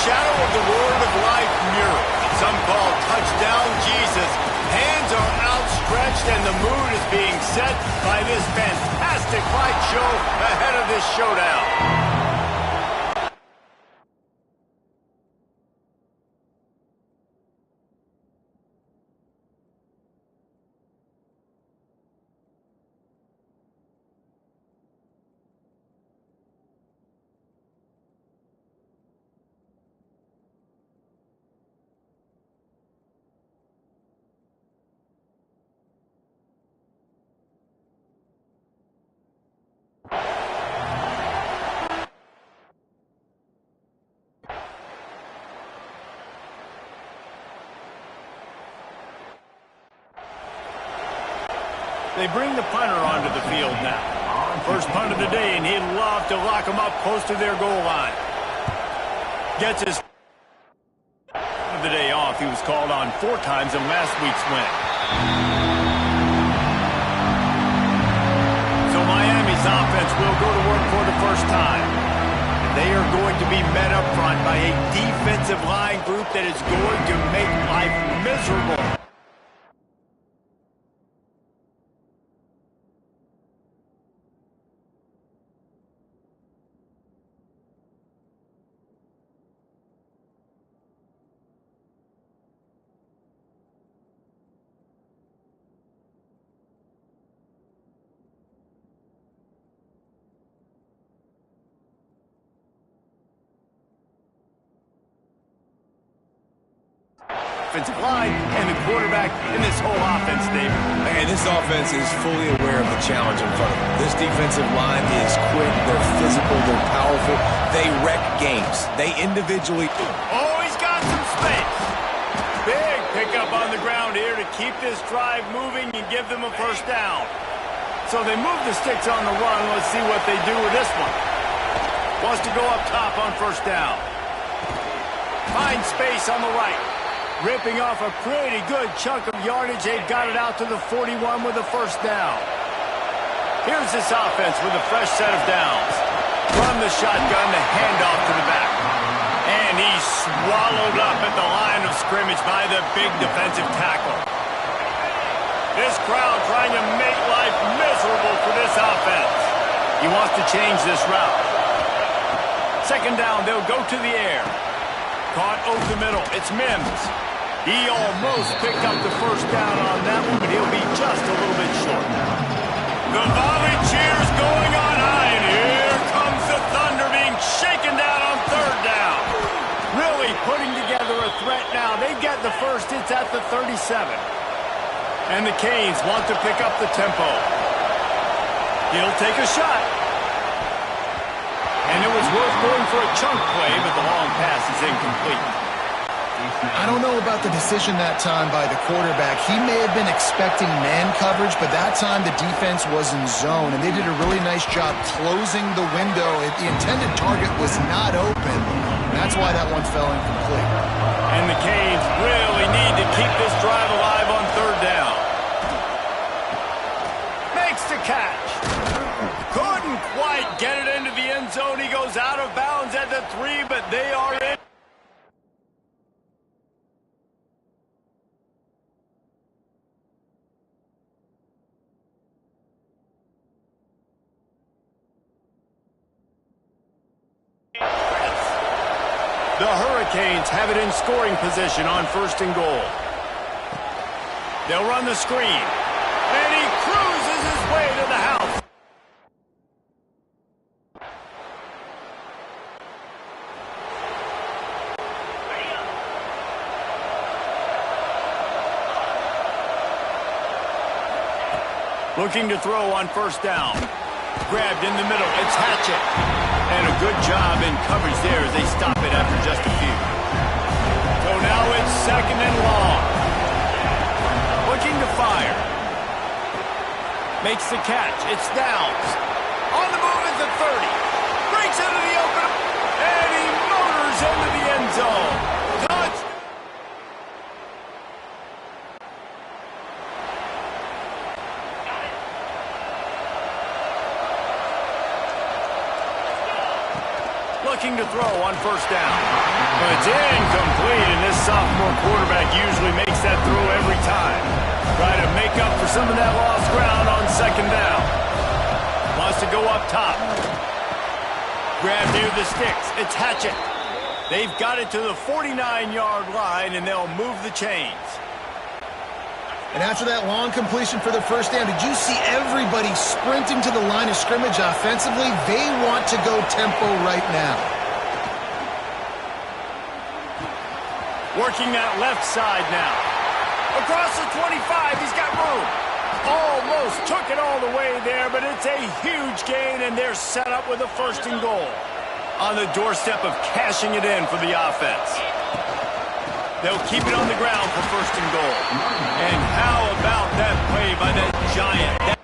shadow of the Word of Life mural. Some call touchdown Jesus. Hands are outstretched and the mood is being set by this fantastic light show ahead of this showdown. They bring the punter onto the field now. First punt of the day, and he'd love to lock them up close to their goal line. Gets his of the day off. He was called on 4 times in last week's win. So Miami's offense will go to work for the first time. They are going to be met up front by a defensive line group that is going to make life miserable. Offensive line and the quarterback in this whole offense, David. And this offense is fully aware of the challenge in front of them. This defensive line is quick, they're physical, they're powerful. They wreck games. They individually... Oh, he's got some space. Big pickup on the ground here to keep this drive moving and give them a first down. So they move the sticks on the run. Let's see what they do with this one. Wants to go up top on first down. Finds space on the right. Ripping off a pretty good chunk of yardage. They've got it out to the 41 with a first down. Here's this offense with a fresh set of downs. From the shotgun, the handoff to the back. And he's swallowed up at the line of scrimmage by the big defensive tackle. This crowd trying to make life miserable for this offense. He wants to change this route. Second down, they'll go to the air. Caught over the middle. It's Mims. He almost picked up the first down on that one, but he'll be just a little bit short. The volley cheers going on high, and here comes the Thunder being shaken down on third down. Really putting together a threat now. They get the first. It's at the 37. And the Canes want to pick up the tempo. He'll take a shot. And it was worth going for a chunk play, but the long pass is incomplete. I don't know about the decision that time by the quarterback. He may have been expecting man coverage, but that time the defense was in zone, and they did a really nice job closing the window. The intended target was not open. That's why that one fell incomplete. And the Canes really need to keep this drive alive on third down. Makes the catch. Couldn't quite get it into the end zone. He goes out of bounds at the 3, but they are in. The Hurricanes have it in scoring position on first and goal. They'll run the screen. And he cruises his way to the house. Looking to throw on first down. Grabbed in the middle. It's Hatchett. And a good job in coverage there as they stop it after just a few. So now it's second and long. Looking to fire. Makes the catch. It's Downs. On the move at the 30. Breaks into the open. And he motors into the end zone. Touch. looking to throw on first down. But it's incomplete, and this sophomore quarterback usually makes that throw every time. Try to make up for some of that lost ground on second down. Wants to go up top. Grab near the sticks. It's Hatchett. They've got it to the 49-yard line, and they'll move the chains. And after that long completion for the first down, did you see everybody sprinting to the line of scrimmage offensively? They want to go tempo right now. Working that left side now. Across the 25, he's got room. Almost took it all the way there, but it's a huge gain, and they're set up with a first and goal. On the doorstep of cashing it in for the offense. They'll keep it on the ground for first and goal. And how about that play by that giant?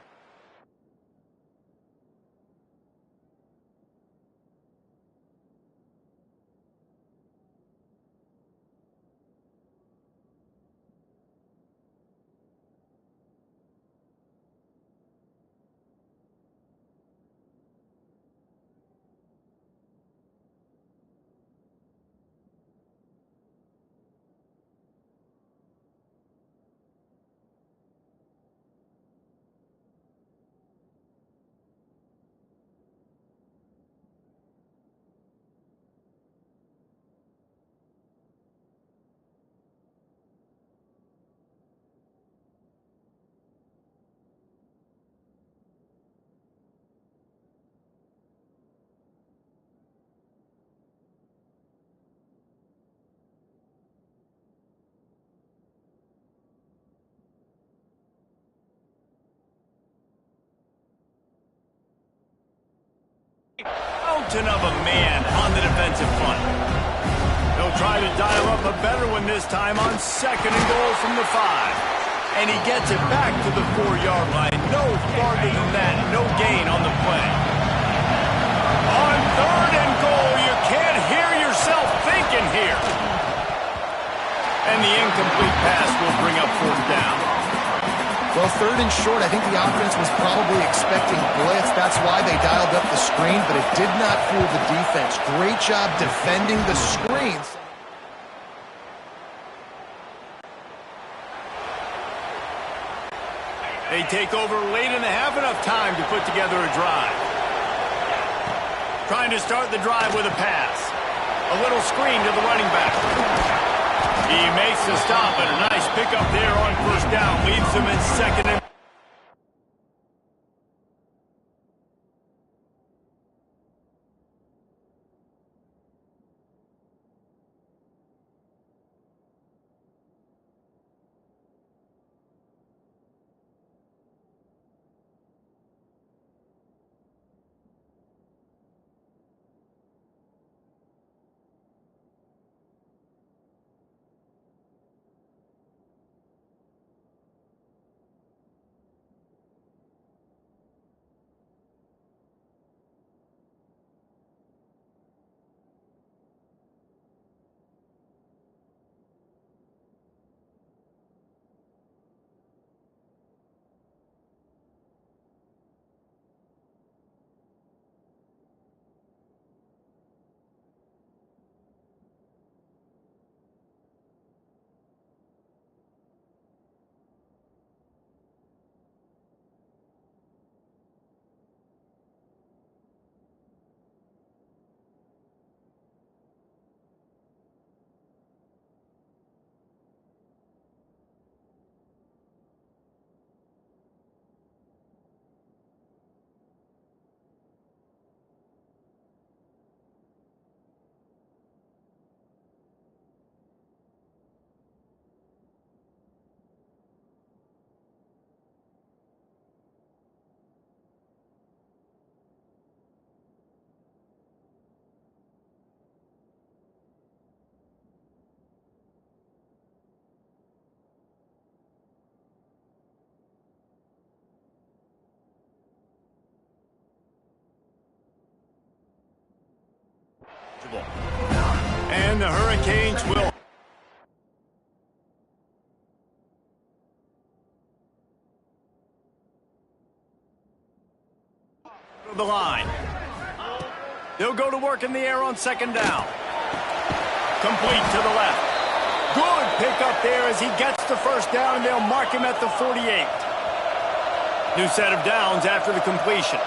Mountain of a man on the defensive front. They'll try to dial up a better one this time on second and goal from the 5. And he gets it back to the 4-yard line. No farther than that. No gain on the play. On third and goal, you can't hear yourself thinking here. And the incomplete pass will bring up fourth down. Well, third and short, I think the offense was probably expecting blitz. That's why they dialed up the screen, but it did not fool the defense. Great job defending the screens. They take over late and they have enough time to put together a drive. Trying to start the drive with a pass. A little screen to the running back. He makes the stop, and a nice pickup there on first down. Leaves them in second and... And the Hurricanes will... the line. They'll go to work in the air on second down. Complete to the left. Good pickup there as he gets the first down, and they'll mark him at the 48. New set of downs after the completion.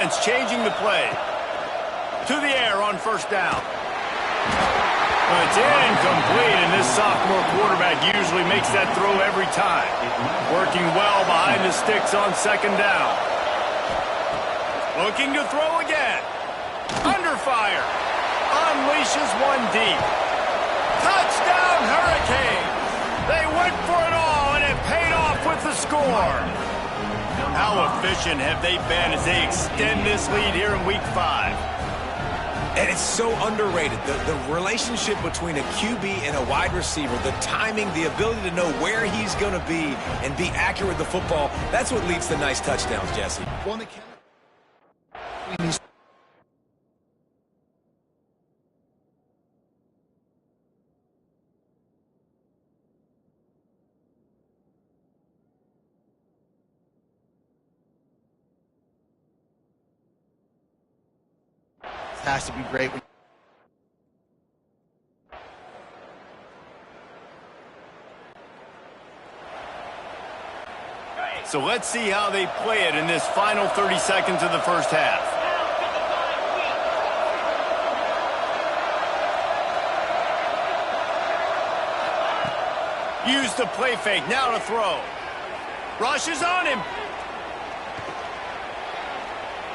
It's changing the play. To the air on first down. It's incomplete, and this sophomore quarterback usually makes that throw every time. Working well behind the sticks on second down. Looking to throw again. Under fire. Unleashes one deep. Touchdown, Hurricanes! They went for it all, and it paid off with the score. How efficient have they been as they extend this lead here in Week 5? And it's so underrated. The relationship between a QB and a wide receiver, the timing, the ability to know where he's going to be and be accurate with the football, that's what leads to nice touchdowns, Jesse. Has to be great. So let's see how they play it in this final 30 seconds of the first half. Use the play fake, now to throw. Rushes on him.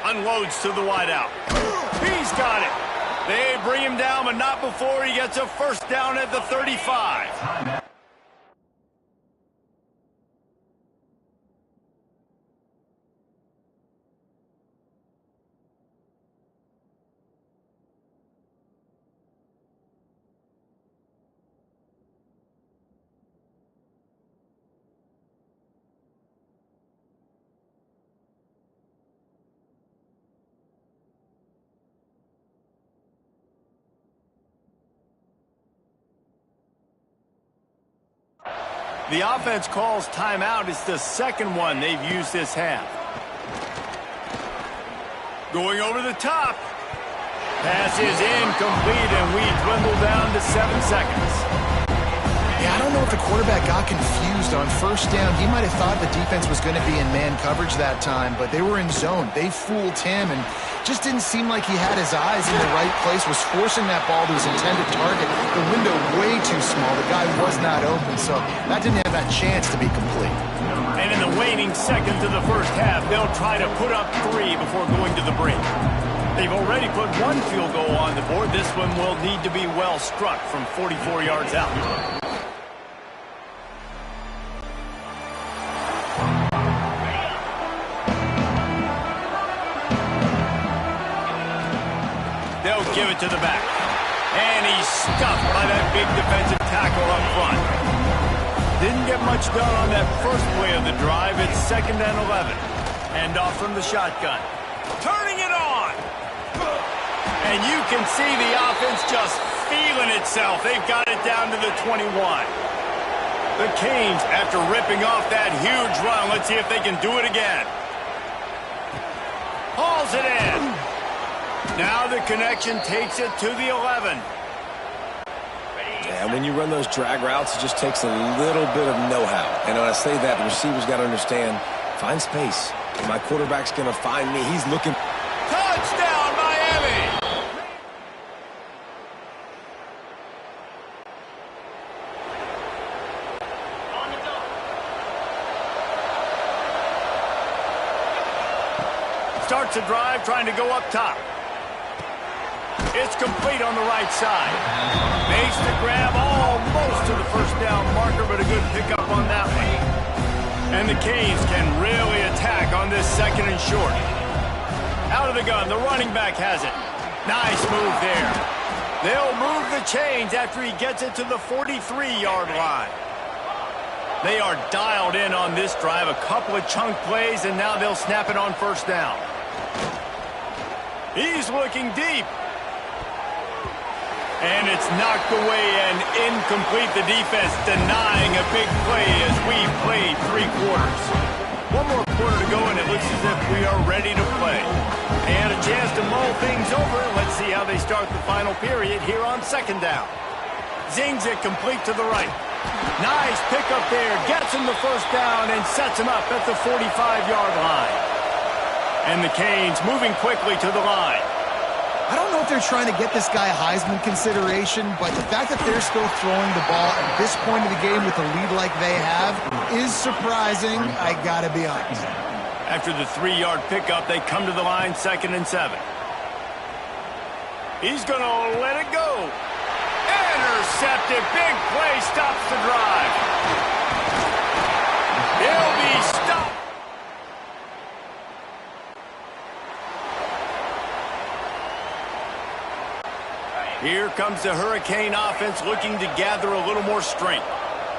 Unloads to the wideout. He's got it. They bring him down, but not before he gets a first down at the 35. The offense calls timeout. It's the second one they've used this half. Going over the top. Pass is incomplete, and we dwindle down to 7 seconds. Yeah, I don't know if the quarterback got confused on first down. He might have thought the defense was going to be in man coverage that time, but they were in zone. They fooled him, and just didn't seem like he had his eyes in the right place, was forcing that ball to his intended target. The window way too small. The guy was not open, so that didn't have that chance to be complete. And in the waning seconds of the first half, they'll try to put up 3 before going to the break. They've already put 1 field goal on the board. This one will need to be well struck from 44 yards out. They'll give it to the back. And he's stuffed by that big defensive tackle up front. Didn't get much done on that first play of the drive. It's 2nd and 11. Hand off from the shotgun. Turning it on. And you can see the offense just feeling itself. They've got it down to the 21. The Canes, after ripping off that huge run, let's see if they can do it again. Hauls it in. Now the connection takes it to the 11. Yeah, when you run those drag routes, it just takes a little bit of know-how. And when I say that, the receiver's got to understand, find space. My quarterback's going to find me. He's looking. Touchdown, Miami! Starts a drive trying to go up top. It's complete on the right side. Makes the grab almost to the first down marker, but a good pickup on that one. And the Canes can really attack on this 2nd and short. Out of the gun, the running back has it. Nice move there. They'll move the chains after he gets it to the 43-yard line. They are dialed in on this drive. A couple of chunk plays, and now they'll snap it on first down. He's looking deep. And it's knocked away and incomplete. The defense denying a big play as we played 3 quarters. One more quarter to go, and it looks as if we are ready to play. And a chance to mull things over. Let's see how they start the final period here on 2nd down. Zings it complete to the right. Nice pickup there. Gets him the 1st down and sets him up at the 45-yard line. And the Canes moving quickly to the line. I don't know if they're trying to get this guy Heisman consideration, but the fact that they're still throwing the ball at this point of the game with a lead like they have is surprising, I gotta be honest. After the 3-yard pickup, they come to the line 2nd and 7. He's going to let it go. Intercepted. Big play stops the drive. He'll be stopped. Here comes the Hurricane offense looking to gather a little more strength.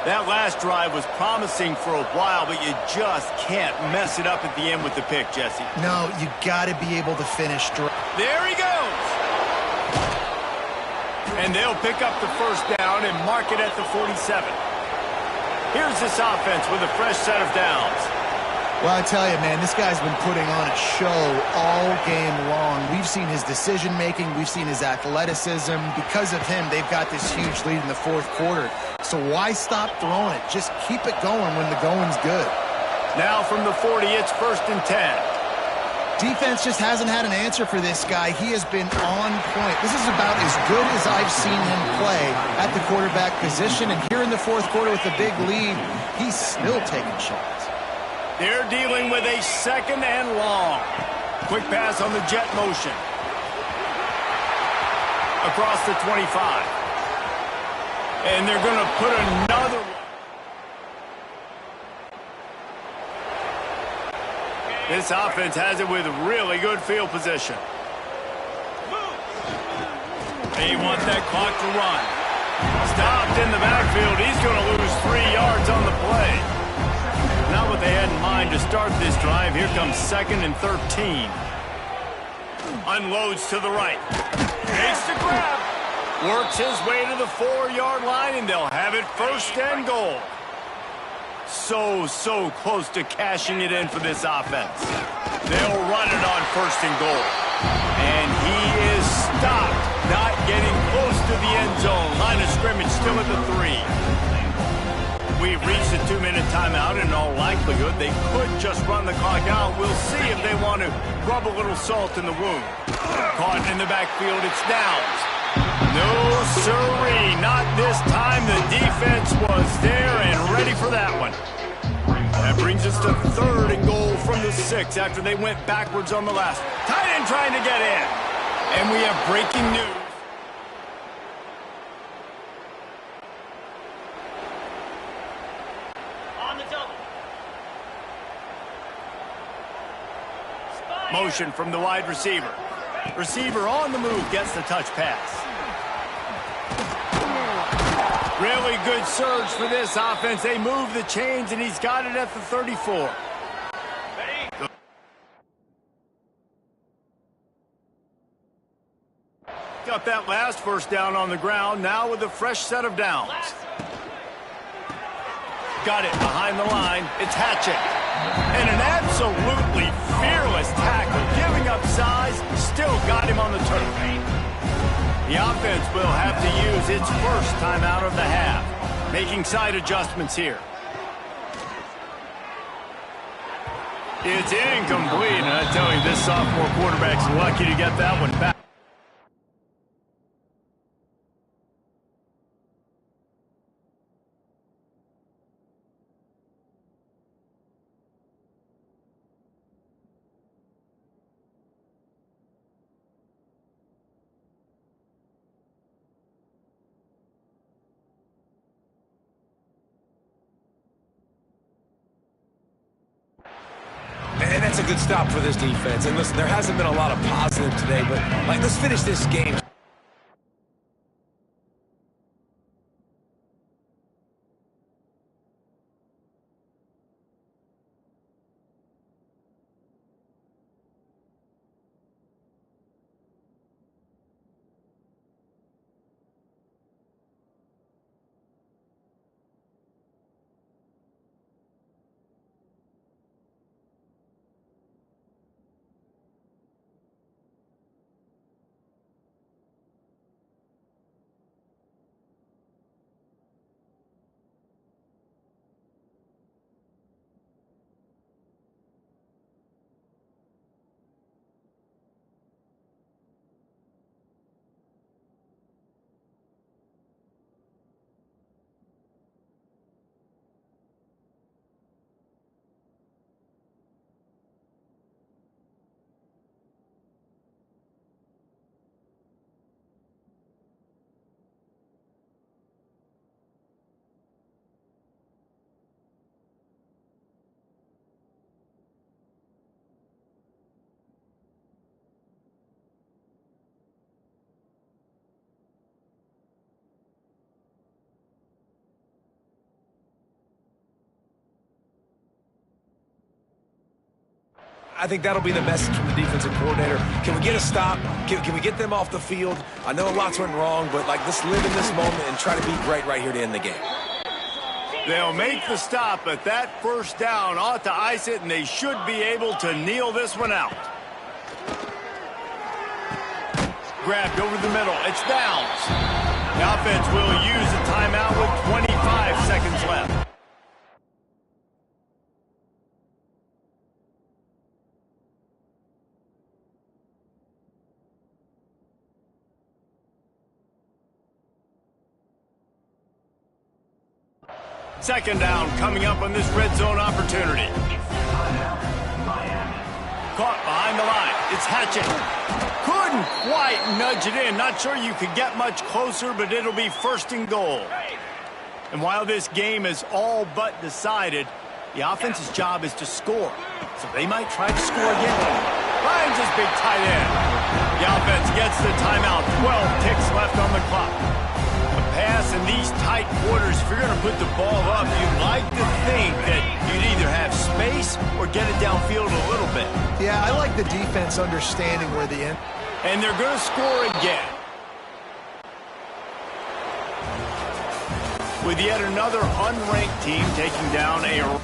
That last drive was promising for a while, but you just can't mess it up at the end with the pick, Jesse. No, you got to be able to finish strong. There he goes. And they'll pick up the 1st down and mark it at the 47. Here's this offense with a fresh set of downs. Well, I tell you, man, this guy's been putting on a show all game long. We've seen his decision-making. We've seen his athleticism. Because of him, they've got this huge lead in the 4th quarter. So why stop throwing it? Just keep it going when the going's good. Now from the 40, it's 1st and 10. Defense just hasn't had an answer for this guy. He has been on point. This is about as good as I've seen him play at the quarterback position. And here in the 4th quarter with a big lead, he's still taking shots. They're dealing with a 2nd and long. Quick pass on the jet motion. Across the 25. And they're going to put another one. This offense has it with really good field position. They want that clock to run. Stopped in the backfield. He's going to lose 3 yards on the play. Not what they had in mind to start this drive. Here comes 2nd and 13. Unloads to the right. Takes the grab. Works his way to the 4-yard line, and they'll have it 1st and goal. So close to cashing it in for this offense. They'll run it on 1st and goal. And he is stopped, not getting close to the end zone. Line of scrimmage still at the 3. We've reached the 2-minute timeout, and in all likelihood, they could just run the clock out. We'll see if they want to rub a little salt in the wound. Caught in the backfield, it's Downs. No, sirree, not this time. The defense was there and ready for that one. That brings us to 3rd and goal from the 6 after they went backwards on the last. Tight end trying to get in. And we have breaking news. Motion from the wide receiver. Receiver on the move gets the touch pass. Really good surge for this offense. They move the chains, and he's got it at the 34. Got that last 1st down on the ground, now with a fresh set of downs. Got it behind the line. It's Hatchett. And an absolutely fearless tackle, giving up size, still got him on the turf. The offense will have to use its 1st timeout of the half, making side adjustments here. It's incomplete, and I tell you, this sophomore quarterback's lucky to get that one back. And that's a good stop for this defense. And listen, there hasn't been a lot of positive today, but let's finish this game. I think that'll be the message from the defensive coordinator. Can we get a stop? Can we get them off the field? I know lots went wrong, but like let's live in this moment and try to be great right here to end the game. They'll make the stop, but that first down ought to ice it, and they should be able to kneel this one out. Grabbed over the middle. It's downs. The offense will use a timeout with 25 seconds left. Second down coming up on this red zone opportunity. Caught behind the line. It's Hatchett. Couldn't quite nudge it in. Not sure you could get much closer, but it'll be first and goal. And while this game is all but decided, the offense's job is to score. So they might try to score again. Finds his big tight end. The offense gets the timeout. 12 ticks left on the clock. Pass in these tight quarters, if you're going to put the ball up, you'd like to think that you'd either have space or get it downfield a little bit. Yeah, I like the defense understanding where the end. And they're going to score again. With yet another unranked team taking down a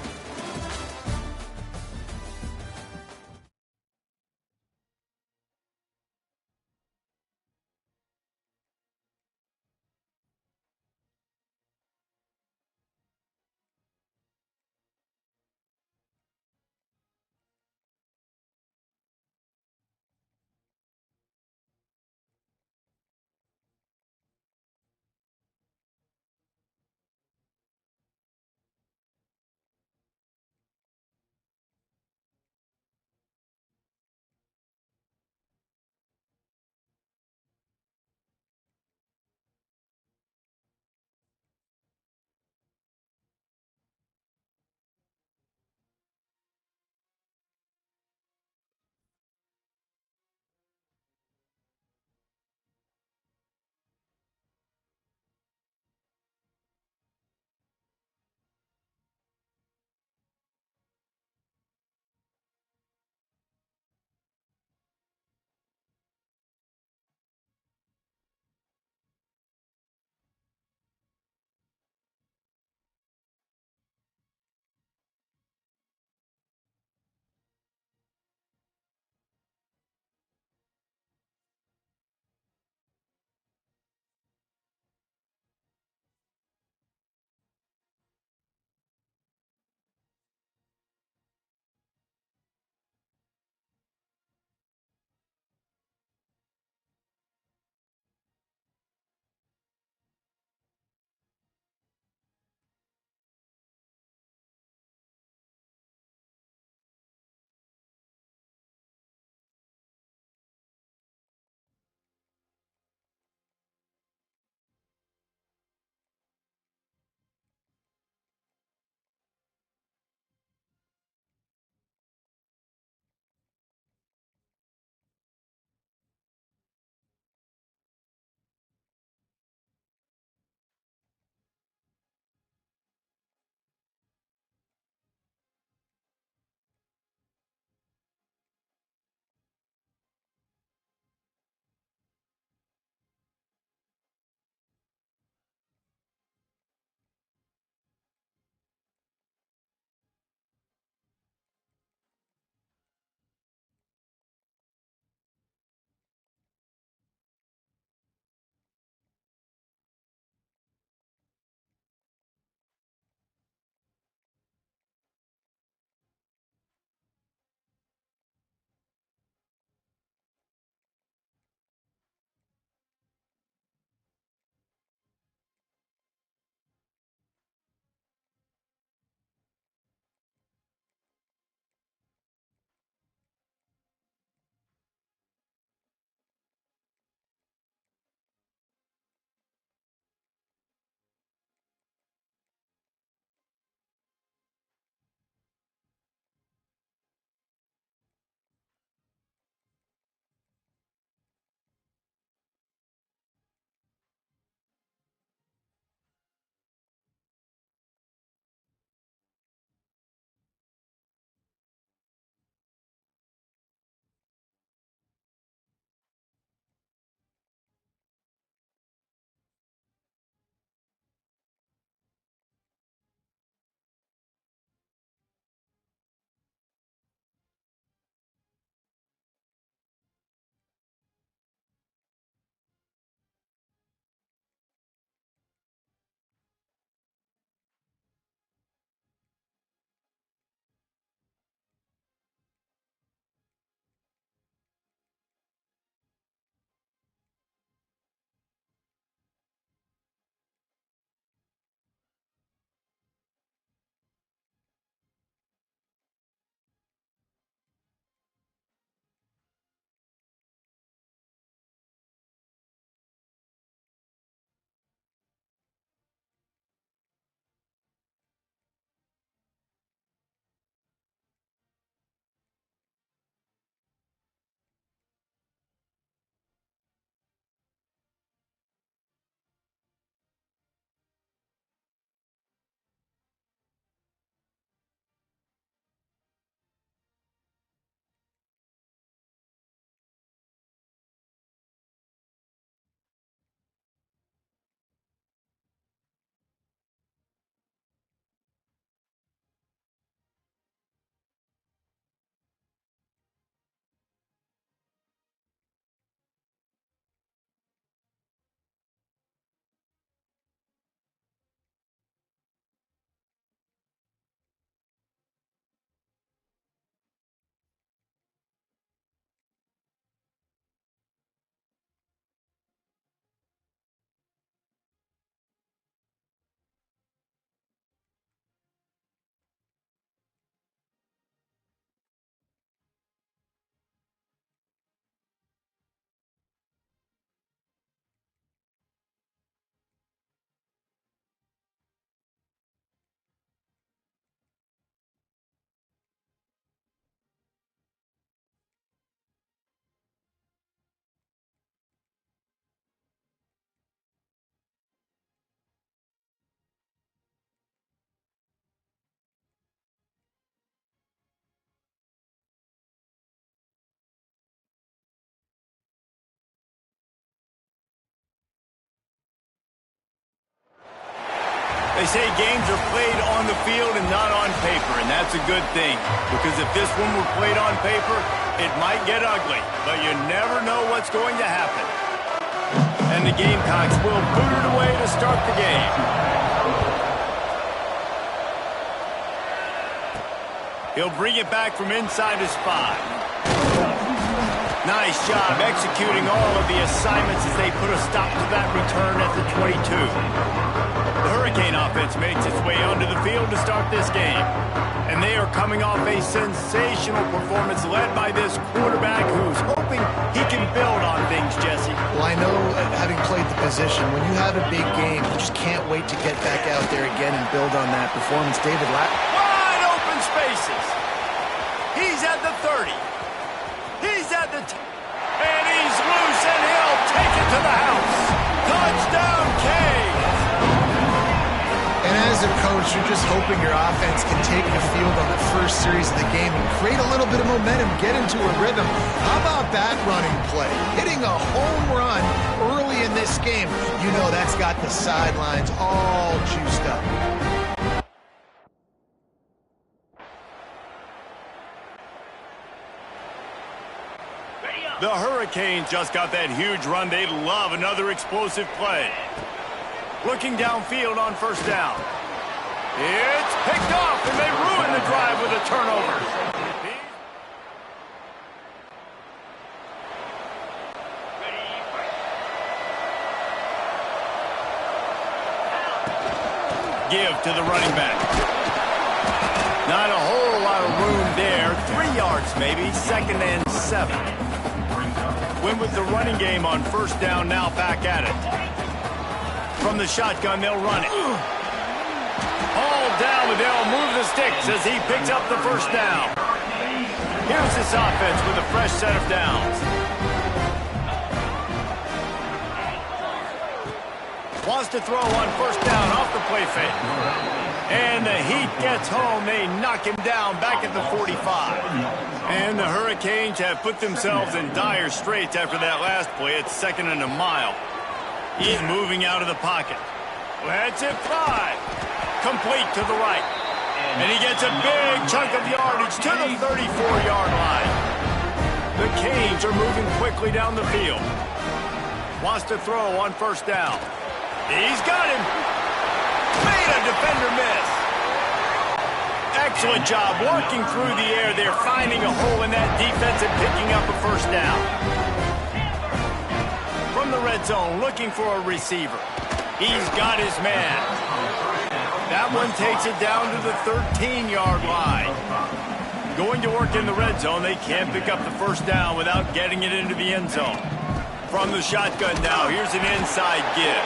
They say games are played on the field and not on paper, and that's a good thing. Because if this one were played on paper, it might get ugly. But you never know what's going to happen. And the Gamecocks will boot it away to start the game. He'll bring it back from inside his 5. Nice job executing all of the assignments as they put a stop to that return at the 22. The Hurricane offense makes its way onto the field to start this game. And they are coming off a sensational performance led by this quarterback who's hoping he can build on things, Jesse. Well, I know, having played the position, when you have a big game, you just can't wait to get back out there again and build on that performance. David wide open spaces. He's at the 30. He's at the and he's loose, and he'll take it to the house. Touchdown, Canes! And as a coach, you're just hoping your offense can take the field on the first series of the game and create a little bit of momentum, get into a rhythm. How about that running play? Hitting a home run early in this game. You know that's got the sidelines all juiced up. The Hurricanes just got that huge run. They love another explosive play. Looking downfield on first down. It's picked off, and they ruin the drive with a turnover. Give to the running back. Not a whole lot of room there. 3 yards maybe, 2nd and 7. Win with the running game on first down, now back at it. From the shotgun, they'll run it. All down, but they'll move the sticks as he picks up the first down. Here's this offense with a fresh set of downs. Wants to throw on first down off the play fake. And the Heat gets home. They knock him down back at the 45. And the Hurricanes have put themselves in dire straits after that last play. It's 2nd and a mile. He's moving out of the pocket. Lets it fly. Complete to the right. And he gets a big chunk of yardage to the 34-yard line. The Canes are moving quickly down the field. Wants to throw on first down. He's got him. Made a defender miss. Excellent job working through the air. They're finding a hole in that defense and picking up a first down. From the red zone, looking for a receiver. He's got his man. That one takes it down to the 13-yard line. Going to work in the red zone. They can't pick up the first down without getting it into the end zone. From the shotgun now, here's an inside give.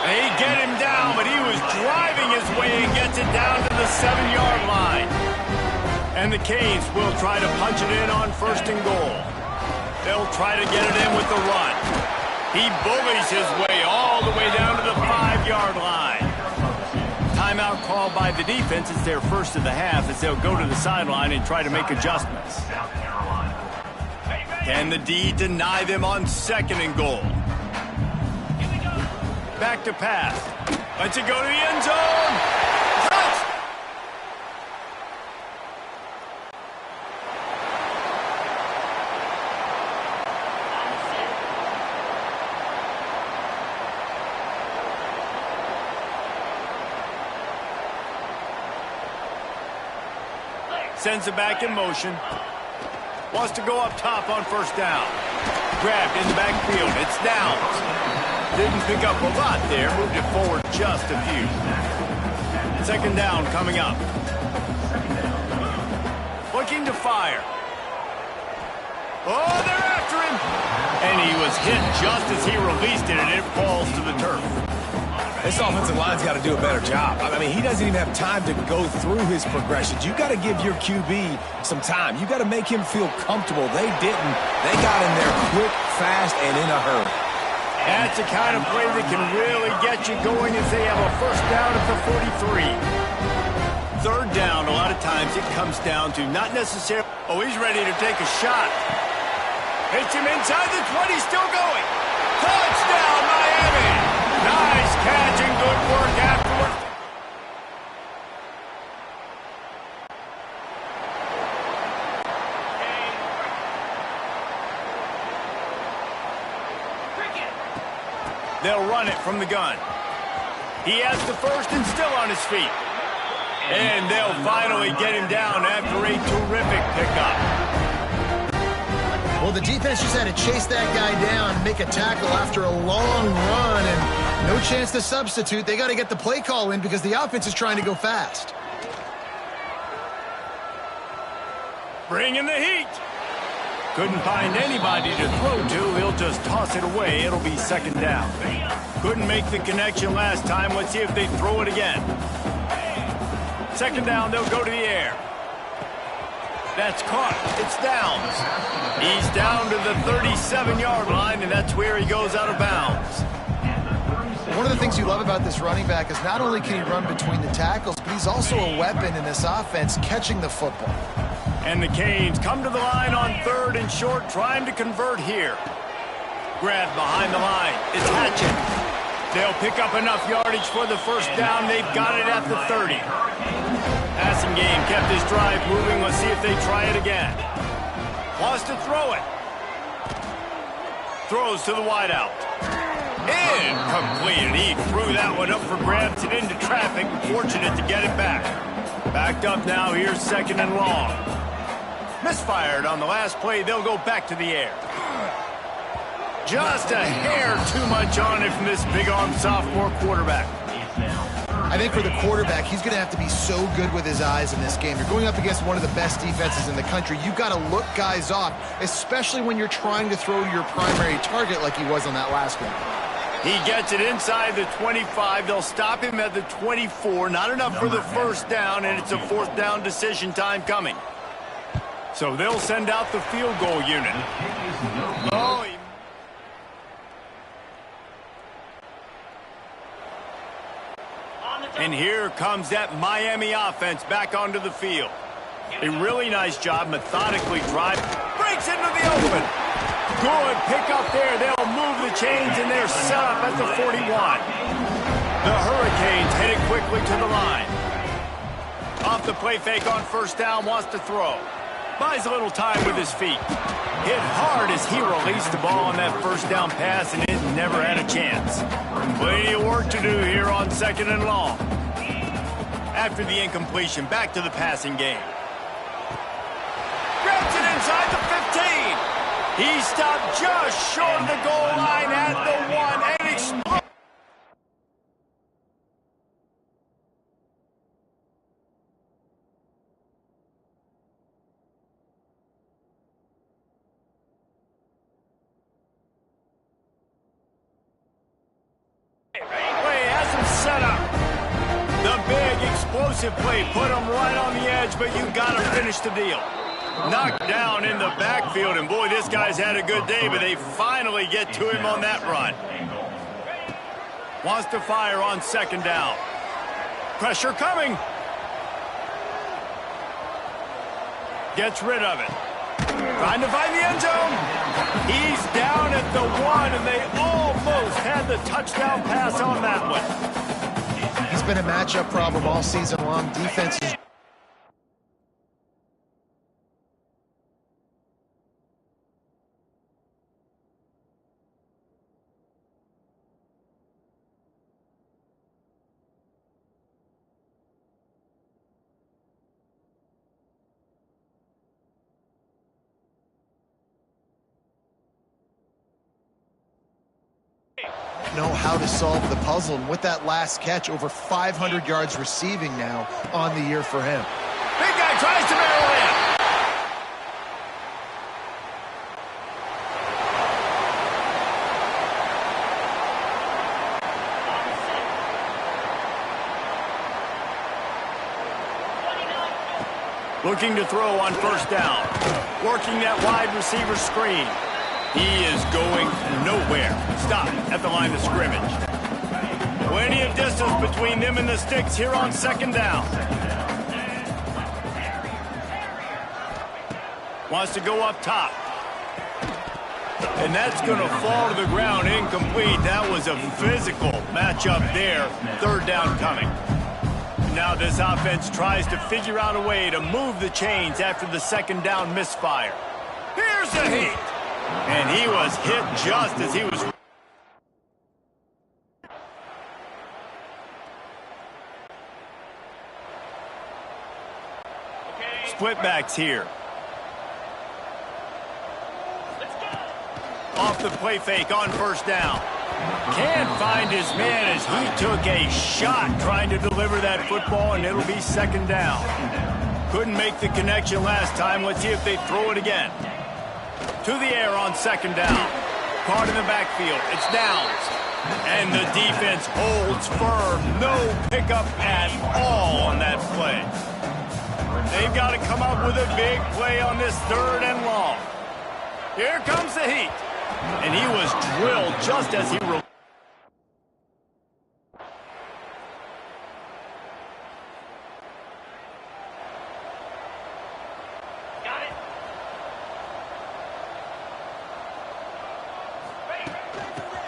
They get him down, but he was driving his way and gets it down to the 7-yard line. And the Canes will try to punch it in on 1st and goal. They'll try to get it in with the run. He bullies his way all the way down to the 5-yard line. Timeout called by the defense. It's their first of the half as they'll go to the sideline and try to make adjustments. Can the D deny them on 2nd and goal? Back to pass. Lets it go to the end zone. Touch! Sends it back in motion. Wants to go up top on first down. Grabbed in the backfield. It's down. Didn't pick up a lot there. Moved it forward just a few. 2nd down coming up. Looking to fire. Oh, they're after him. And he was hit just as he released it, and it falls to the turf. This offensive line's got to do a better job. I mean, he doesn't even have time to go through his progressions. You got to give your QB some time. You got to make him feel comfortable. They didn't. They got in there quick, fast, and in a hurry. That's the kind of play that can really get you going as they have a first down at the 43. 3rd down, a lot of times it comes down to not necessarily... Oh, he's ready to take a shot. Hits him inside the 20, still going. Touchdown, Miami! Nice catch and good work afterwards. They'll run it from the gun. He has the first and still on his feet. And they'll finally get him down after a terrific pickup. Well, the defense just had to chase that guy down and make a tackle after a long run, and no chance to substitute. They got to get the play call in because the offense is trying to go fast. Bring in the heat. Couldn't find anybody to throw to. He'll just toss it away. It'll be second down. Couldn't make the connection last time. Let's see if they throw it again. Second down, they'll go to the air. That's caught. It's Downs. He's down to the 37-yard line, and that's where he goes out of bounds. One of the things you love about this running back is not only can he run between the tackles, but he's also a weapon in this offense catching the football. And the Canes come to the line on third and short, trying to convert here. Grabbed behind the line. It's Hatchet. They'll pick up enough yardage for the first down. They've got it at the 30. Passing game kept his drive moving. Let's see if they try it again. Wants to throw it. Throws to the wideout. Incomplete. He threw that one up for grabs and into traffic. Fortunate to get it back. Backed up now. Here's second and long. Misfired on the last play. They'll go back to the air. Just a hair too much on it from this big-arm sophomore quarterback. I think for the quarterback, he's going to have to be so good with his eyes in this game. You're going up against one of the best defenses in the country. You've got to look guys off, especially when you're trying to throw to your primary target like he was on that last one. He gets it inside the 25. They'll stop him at the 24. Not enough for the first down, and it's a fourth down decision time coming. So they'll send out the field goal unit. Oh, and here comes that Miami offense back onto the field. A really nice job, methodically drive. Breaks into the open. Good pick up there. They'll move the chains, and they're set up at the 41. The Hurricanes headed quickly to the line. Off the play fake on first down, wants to throw. Buys a little time with his feet. Hit hard as he released the ball on that first down pass, and it never had a chance. Plenty of work to do here on second and long. After the incompletion, back to the passing game. Grabs it inside the 15. He stopped just short of the goal line at the 1 and explodes. Explosive play, put him right on the edge, but you got to finish the deal. Knocked down in the backfield, and boy, this guy's had a good day, but they finally get to him on that run. Wants to fire on second down. Pressure coming. Gets rid of it. Trying to find the end zone. He's down at the 1, and they almost had the touchdown pass on that one. He's been a matchup problem all season long. Defense is know how to solve the puzzle, and with that last catch, over 500 yards receiving now on the year for him. Big guy tries to barrel in. Looking to throw on first down. Working that wide receiver screen. He is going nowhere. Stop at the line of scrimmage. Plenty of distance between them and the sticks here on second down. Wants to go up top. And that's going to fall to the ground incomplete. That was a physical matchup there. Third down coming. Now this offense tries to figure out a way to move the chains after the second down misfire. Here's the heat. And he was hit just as he was split backs here. Off the play fake on first down. Can't find his man as he took a shot trying to deliver that football, and it'll be second down. Couldn't make the connection last time. Let's see if they throw it again. To the air on second down. Caught in the backfield. It's downs. And the defense holds firm. No pickup at all on that play. They've got to come up with a big play on this third and long. Here comes the heat. And he was drilled just as he...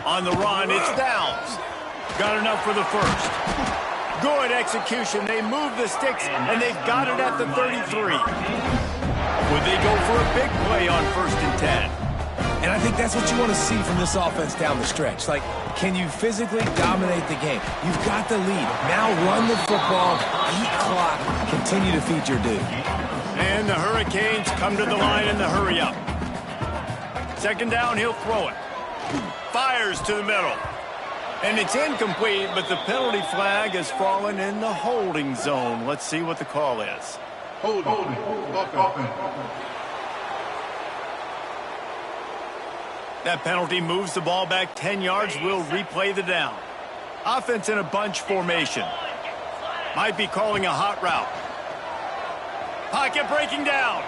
On the run, it's downs. Got enough for the first. Good execution. They move the sticks, and they've got it at the 33. Would they go for a big play on 1st and 10? And I think that's what you want to see from this offense down the stretch. Like, can you physically dominate the game? You've got the lead. Now run the football, eat clock, continue to feed your dude. And the Hurricanes come to the line in the hurry up. Second down, he'll throw it. Fires to the middle. And it's incomplete, but the penalty flag has fallen in the holding zone. Let's see what the call is. Holding. That penalty moves the ball back 10 yards. We'll replay the down. Offense in a bunch formation. Might be calling a hot route. Pocket breaking down.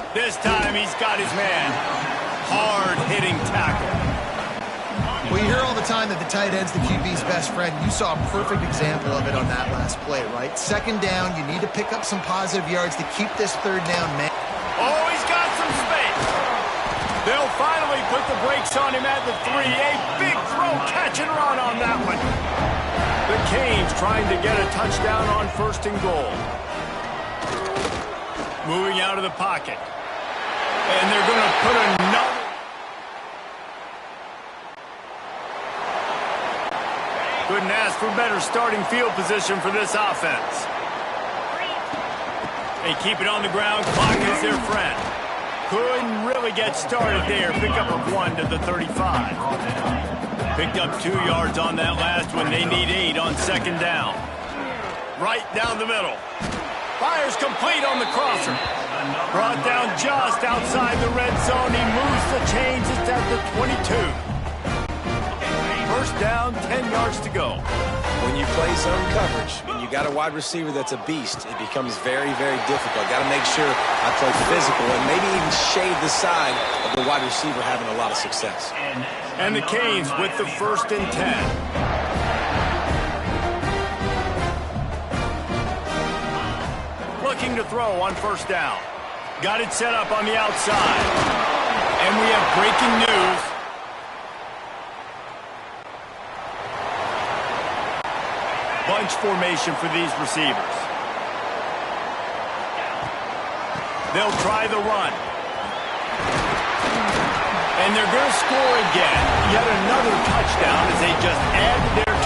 This time he's got his man. Hard-hitting tackle. Well, you hear all the time that the tight end's the QB's best friend. You saw a perfect example of it on that last play, right? Second down, you need to pick up some positive yards to keep this third down, man. Oh, he's got some space. They'll finally put the brakes on him at the 3. A big throw, catch and run on that one. The Canes trying to get a touchdown on 1st and goal. Moving out of the pocket. And they're going to put another... Couldn't ask for better starting field position for this offense. They keep it on the ground. Clock is their friend. Couldn't really get started there. Pick up a 1 to the 35. Picked up 2 yards on that last one. They need 8 on second down. Right down the middle. Fires complete on the crosser. Brought down just outside the red zone. He moves the chains. It's at the 22. First down, 10 yards to go. When you play zone coverage, when you got a wide receiver that's a beast, it becomes very, very difficult. Got to make sure I play physical and maybe even shade the side of the wide receiver having a lot of success. And the Canes with the 1st and 10. Looking to throw on first down. Got it set up on the outside. And we have breaking news. Bunch formation for these receivers. They'll try the run. And they're going to score again. Yet another touchdown as they just add to their total.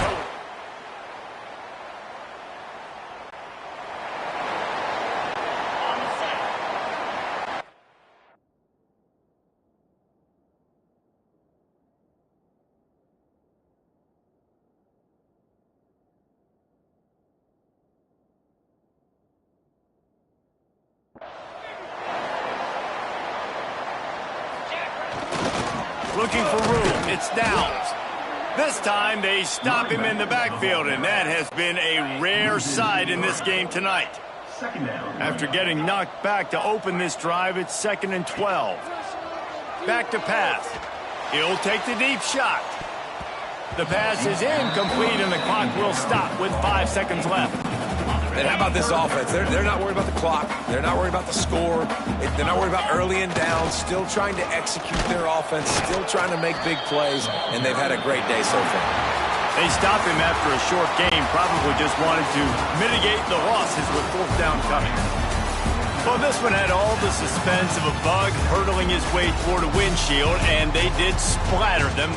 Looking for room. It's downs. This time they stop him in the backfield, and that has been a rare sight in this game tonight. After getting knocked back to open this drive, it's 2nd and 12. Back to pass. He'll take the deep shot. The pass is incomplete, and the clock will stop with 5 seconds left. And how about this offense? They're not worried about the clock. They're not worried about the score. They're not worried about early and down. Still trying to execute their offense. Still trying to make big plays. And they've had a great day so far. They stopped him after a short game. Probably just wanted to mitigate the losses with 4th down coming. Well, this one had all the suspense of a bug hurtling his way toward a windshield. And they did splatter them.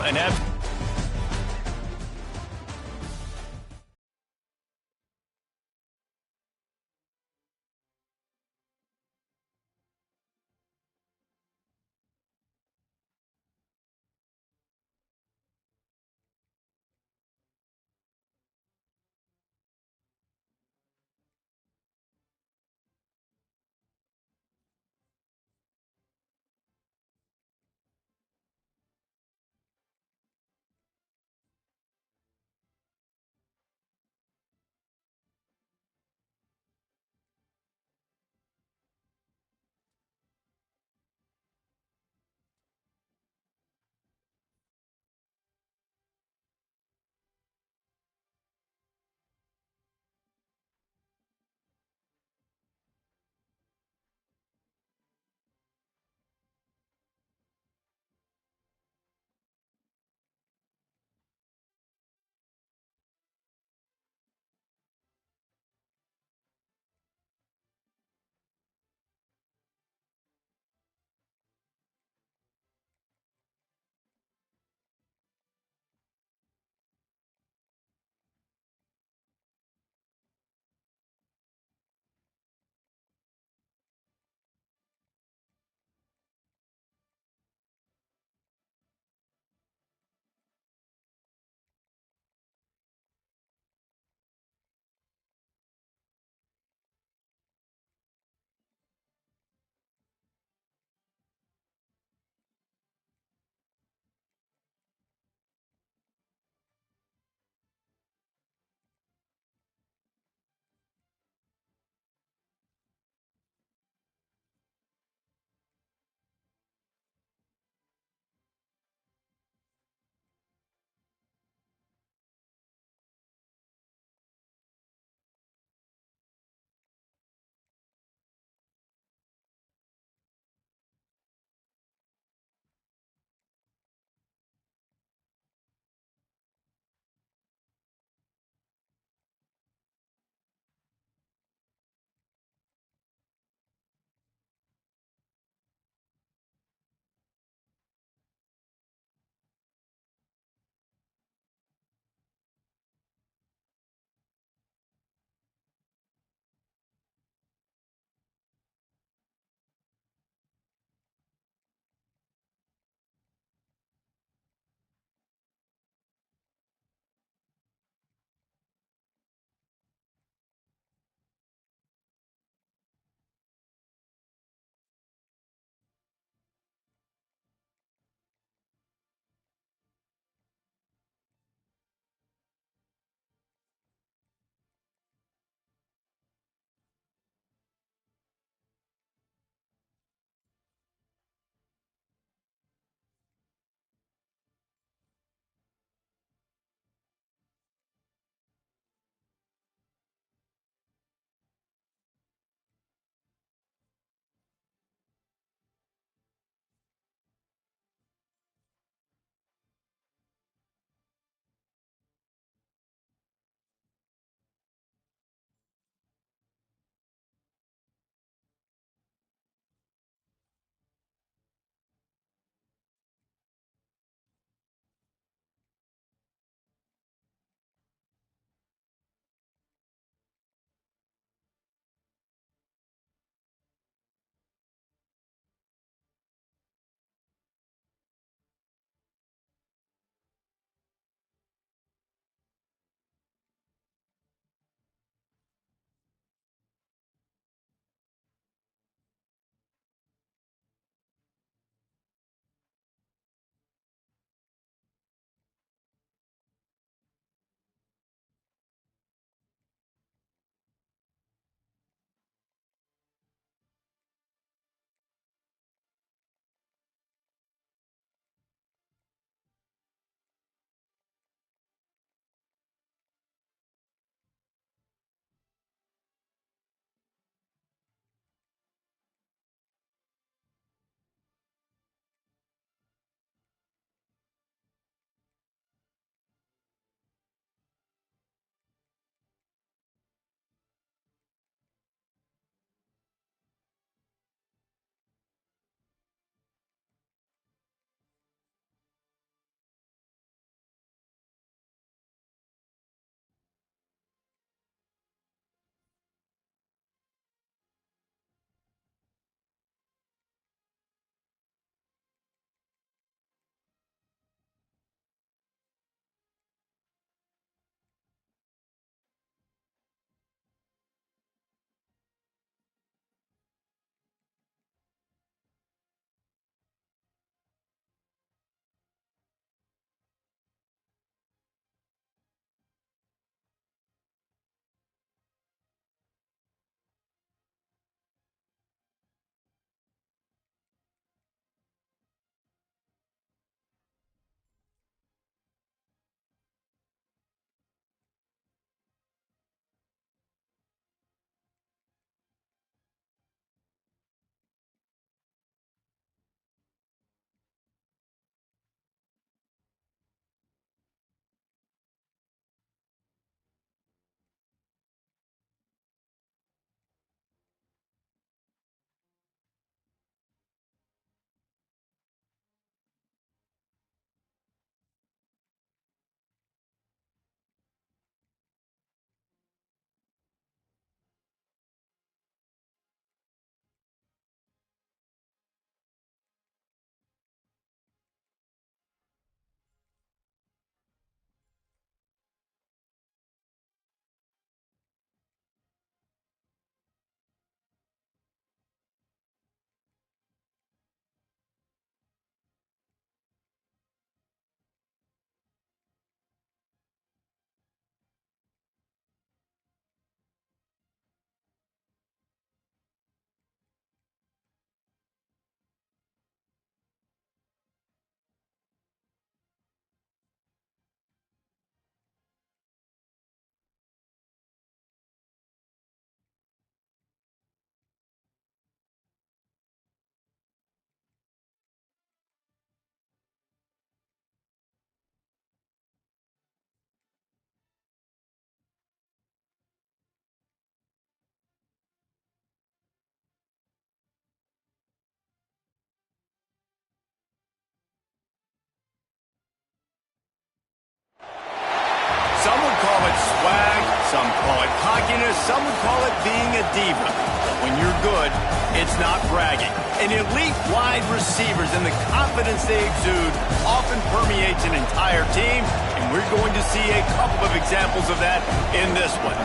Some call it cockiness, some would call it being a diva. But when you're good, it's not bragging. And elite wide receivers and the confidence they exude often permeates an entire team, and we're going to see a couple of examples of that in this one.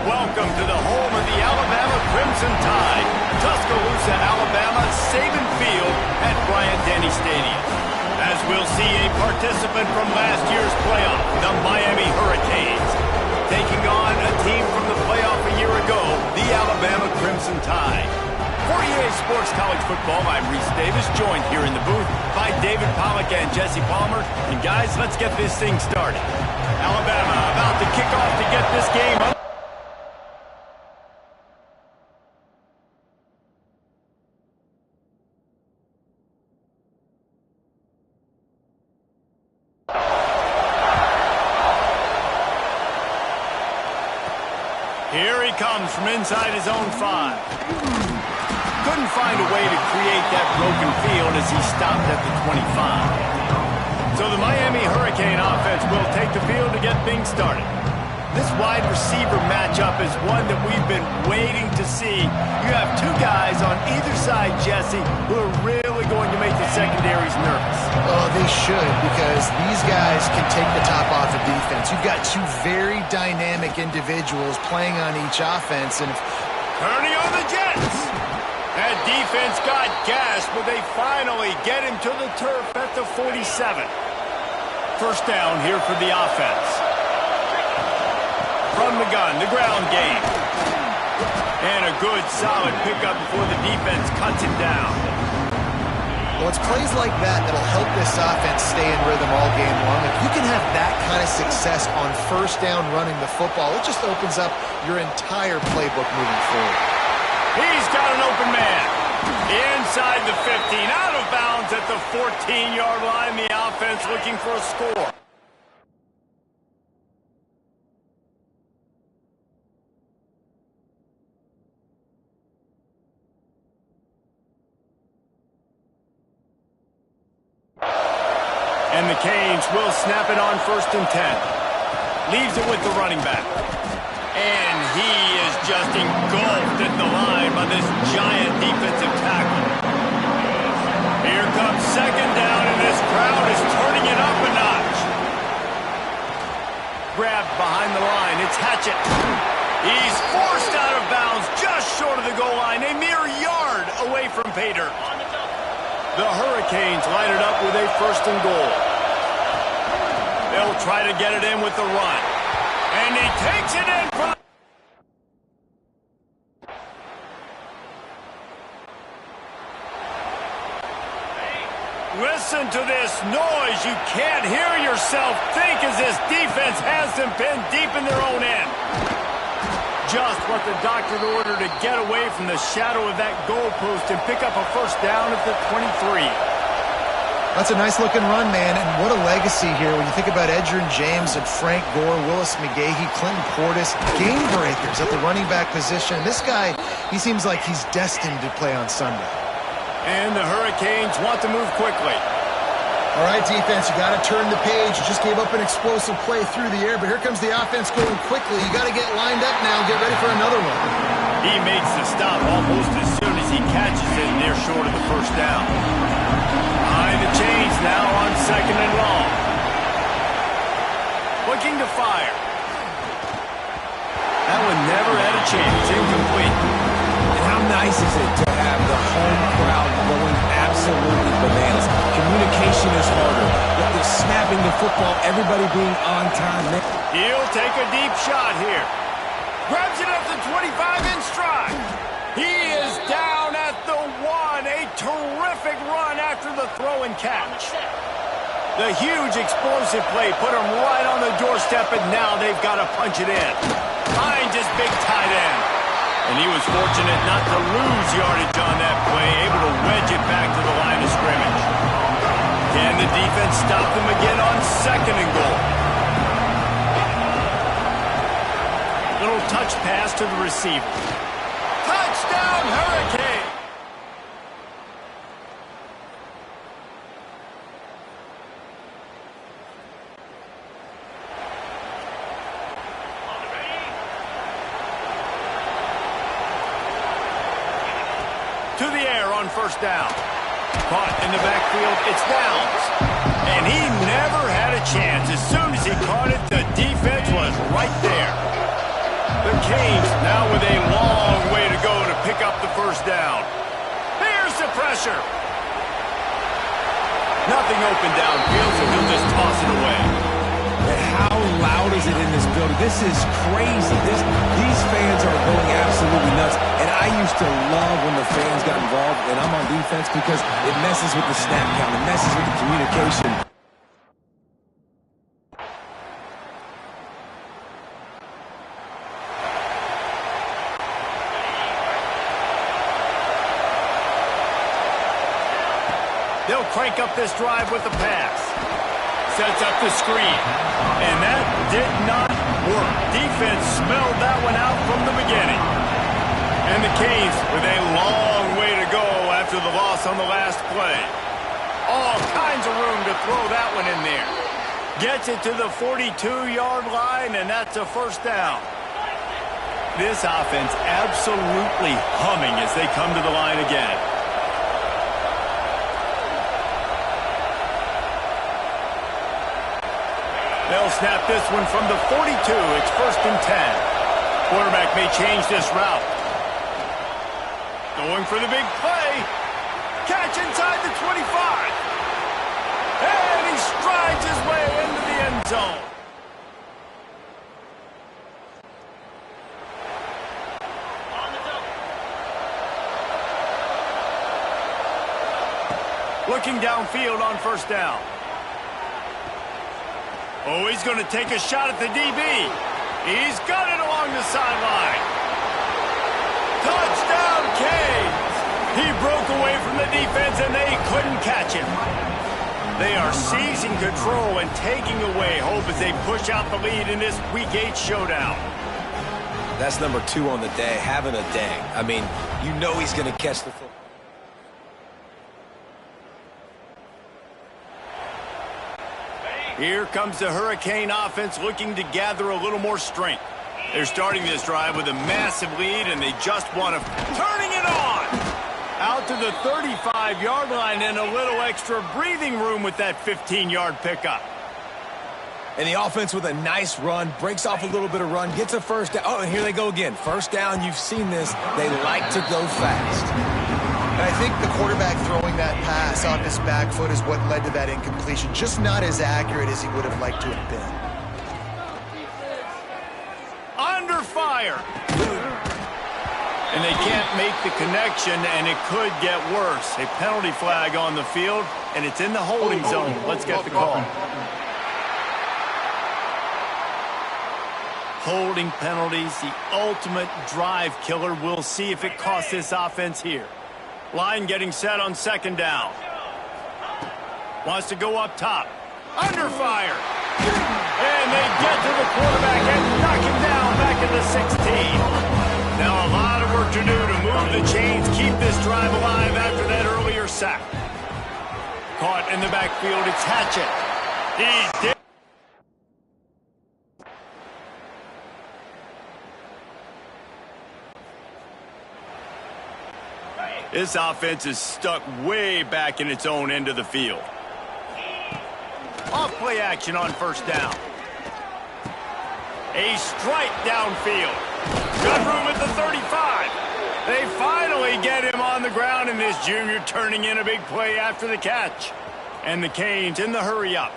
Welcome to the home of the Alabama Crimson Tide, Tuscaloosa, Alabama, Saban Field at Bryant-Denny Stadium. As we'll see a participant from last year's playoff, the Miami Hurricanes, taking on a team from the playoff a year ago, the Alabama Crimson Tide. For EA Sports College Football, I'm Reese Davis, joined here in the booth by David Pollack and Jesse Palmer. And guys, let's get this thing started. Alabama about to kick off to get this game up. Here he comes from inside his own 5. Couldn't find a way to create that broken field as he stopped at the 25. So the Miami Hurricane offense will take the field to get things started. This wide receiver matchup is one that we've been waiting to see. You have two guys on either side, Jesse, who are really going to make the secondaries nervous. Oh, they should, because these guys can take the top off of defense. You've got two very dynamic individuals playing on each offense. And turning on the Jets. That defense got gassed, but they finally get him to the turf at the 47. First down here for the offense. From the gun, the ground game. And a good, solid pickup before the defense cuts him down. Well, it's plays like that that'll help this offense stay in rhythm all game long. If you can have that kind of success on first down running the football, it just opens up your entire playbook moving forward. He's got an open man. Inside the 15, out of bounds at the 14-yard line. The offense looking for a score. And the Canes will snap it on 1st and 10. Leaves it with the running back. And he is just engulfed at the line by this giant defensive tackle. Here comes 2nd down, and this crowd is turning it up a notch. Grabbed behind the line. It's Hatchett. He's forced out of bounds just short of the goal line, a mere yard away from pay dirt. The Hurricanes line it up with a 1st and goal. They'll try to get it in with the run. And he takes it in for the... Listen to this noise. You can't hear yourself think as this defense has them pinned deep in their own end. Just what the doctor ordered to get away from the shadow of that goalpost and pick up a 1st down at the 23. That's a nice-looking run, man, and what a legacy here when you think about Edgerrin James and Frank Gore, Willis McGahee, Clinton Portis, game breakers at the running back position. This guy, he seems like he's destined to play on Sunday. And the Hurricanes want to move quickly. All right, defense, you got to turn the page. You just gave up an explosive play through the air, but here comes the offense going quickly. You got to get lined up now and get ready for another one. He makes the stop almost as soon as he catches it near short of the 1st down. Behind the chains now on 2nd and long. Looking to fire. That one never had a chance. Incomplete. And how nice is it to have the home crowd going absolutely bananas? Communication is harder. They're snapping the football, everybody being on time. He'll take a deep shot here. Grabs it up to 25 in stride. He is down at the 1. A terrific run after the throw and catch. The huge explosive play put him right on the doorstep, and now they've got to punch it in. Finds his big tight end. And he was fortunate not to lose yardage on that play, able to wedge it back to the line of scrimmage. Can the defense stop them again on 2nd and goal? Little touch pass to the receiver. Touchdown, Hurricane! to the air on first down. Caught in the backfield, it's Downs. And he never had a chance. As soon as he caught it, the defense was right there. The Canes now with a long way to go to pick up the first down. There's the pressure. Nothing open downfield, so he'll just toss it away. And how loud is it in this building? This is crazy. These fans are going absolutely nuts. And I used to love when the fans got involved, and I'm on defense because it messes with the snap count. It messes with the communication. They'll crank up this drive with the pass. Sets up the screen. And that did not work. Defense smelled that one out from the beginning. And the Canes with a long way to go after the loss on the last play. All kinds of room to throw that one in there. Gets it to the 42-yard line, and that's a first down. This offense absolutely humming as they come to the line again. They'll snap this one from the 42. It's first and 10. Quarterback may change this route. Going for the big play. Catch inside the 25. And he strides his way into the end zone. Looking downfield on first down. Oh, he's going to take a shot at the DB. He's got it along the sideline. Touchdown, Canes. He broke away from the defense, and they couldn't catch him. They are seizing control and taking away hope as they push out the lead in this Week 8 showdown. That's number 2 on the day, having a day. I mean, you know he's going to catch the football. Here comes the Hurricane offense looking to gather a little more strength. They're starting this drive with a massive lead, and they just want to... Turning it on! Out to the 35-yard line and a little extra breathing room with that 15-yard pickup. And the offense with a nice run, breaks off a little bit of run, gets a first down. Oh, and here they go again. First down, you've seen this. They like to go fast. And I think the quarterback throwing that pass off his back foot is what led to that incompletion. Just not as accurate as he would have liked to have been. Under fire. And they can't make the connection, and it could get worse. A penalty flag on the field, and it's in the holding zone. Let's get the call. Holding penalties, the ultimate drive killer. We'll see if it costs this offense here. Line getting set on second down. Wants to go up top. Under fire. And they get to the quarterback and knock him down back at the 16. Now a lot of work to do to move the chains, keep this drive alive after that earlier sack. Caught in the backfield, it's Hatchett. He's dead. This offense is stuck way back in its own end of the field. Off play action on first down. A strike downfield. Got room at the 35. They finally get him on the ground, and this junior turning in a big play after the catch. And the Canes in the hurry-up.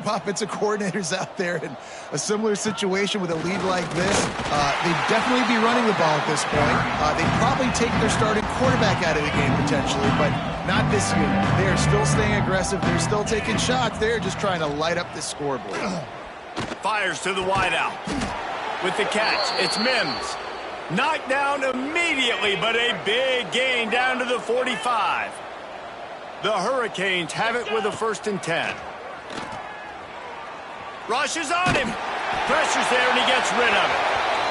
Offensive coordinators out there in a similar situation with a lead like this, they'd definitely be running the ball at this point. They'd probably take their starting quarterback out of the game potentially, but not this year. They are still staying aggressive. They're still taking shots. They're just trying to light up the scoreboard. Fires to the wideout. With the catch, it's Mims. Knocked down immediately, but a big gain down to the 45. The Hurricanes have it with a first and 10. Rushes on him. Pressure's there, and he gets rid of it.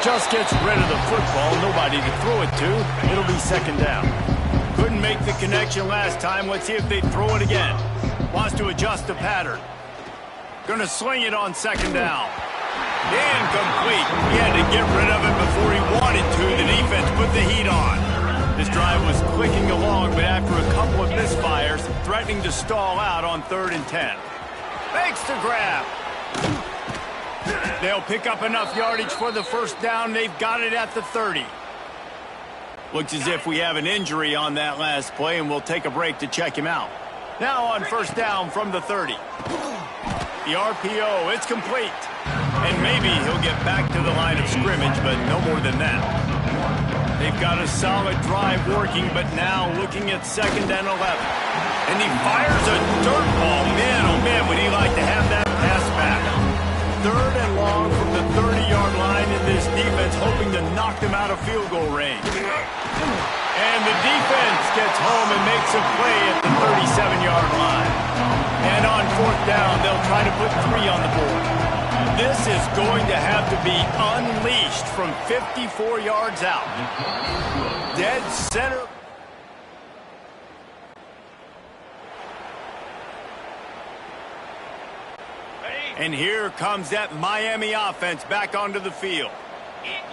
Just gets rid of the football. Nobody to throw it to. It'll be second down. Couldn't make the connection last time. Let's see if they throw it again. Wants to adjust the pattern. Gonna sling it on second down. Incomplete. He had to get rid of it before he wanted to. The defense put the heat on. This drive was clicking along, but after a couple of misfires, threatening to stall out on 3rd and 10. Makes the grab. They'll pick up enough yardage for the first down. They've got it at the 30. Looks as if we have an injury on that last play, and we'll take a break to check him out. Now on first down from the 30. The RPO, it's complete. And maybe he'll get back to the line of scrimmage, but no more than that. They've got a solid drive working, but now looking at 2nd and 11. And he fires a dirt ball. Man, oh man, would he like to have that pass back. 3rd and long from the 30-yard line, in this defense hoping to knock them out of field goal range. And the defense gets home and makes a play at the 37-yard line. And on 4th down, they'll try to put 3 on the board. This is going to have to be unleashed from 54 yards out. Dead center. And here comes that Miami offense back onto the field.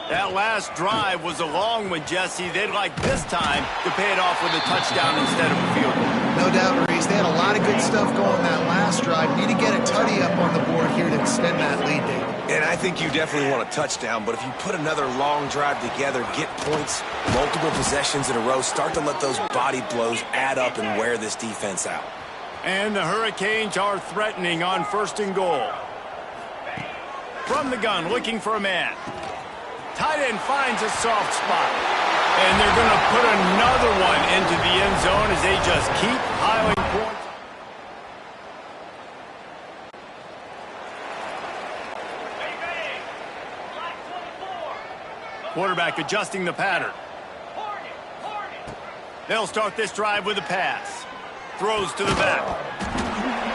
That last drive was a long one, Jesse. They'd like this time to pay it off with a touchdown instead of a field goal. No doubt, Reese. They had a lot of good stuff going that last drive. Need to get a tutty up on the board here to extend that lead, David. And I think you definitely want a touchdown, but if you put another long drive together, get points, multiple possessions in a row, start to let those body blows add up and wear this defense out. And the Hurricanes are threatening on 1st and goal. From the gun, looking for a man. Tight end finds a soft spot. And they're going to put another one into the end zone as they just keep piling points. Quarterback adjusting the pattern. They'll start this drive with a pass. Throws to the back.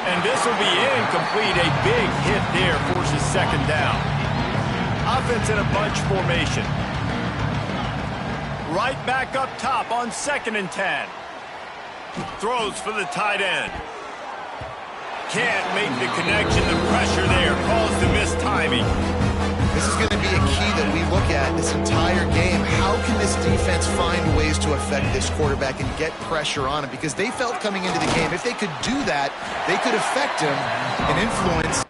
And this will be incomplete. A big hit there forces 2nd down. Offense in a bunch formation. Right back up top on 2nd and 10. Throws for the tight end. Can't make the connection. The pressure there caused the missed timing. This is going to be a key that we look at this entire game. How can this defense find ways to affect this quarterback and get pressure on him? Because they felt coming into the game, if they could do that, they could affect him and influence.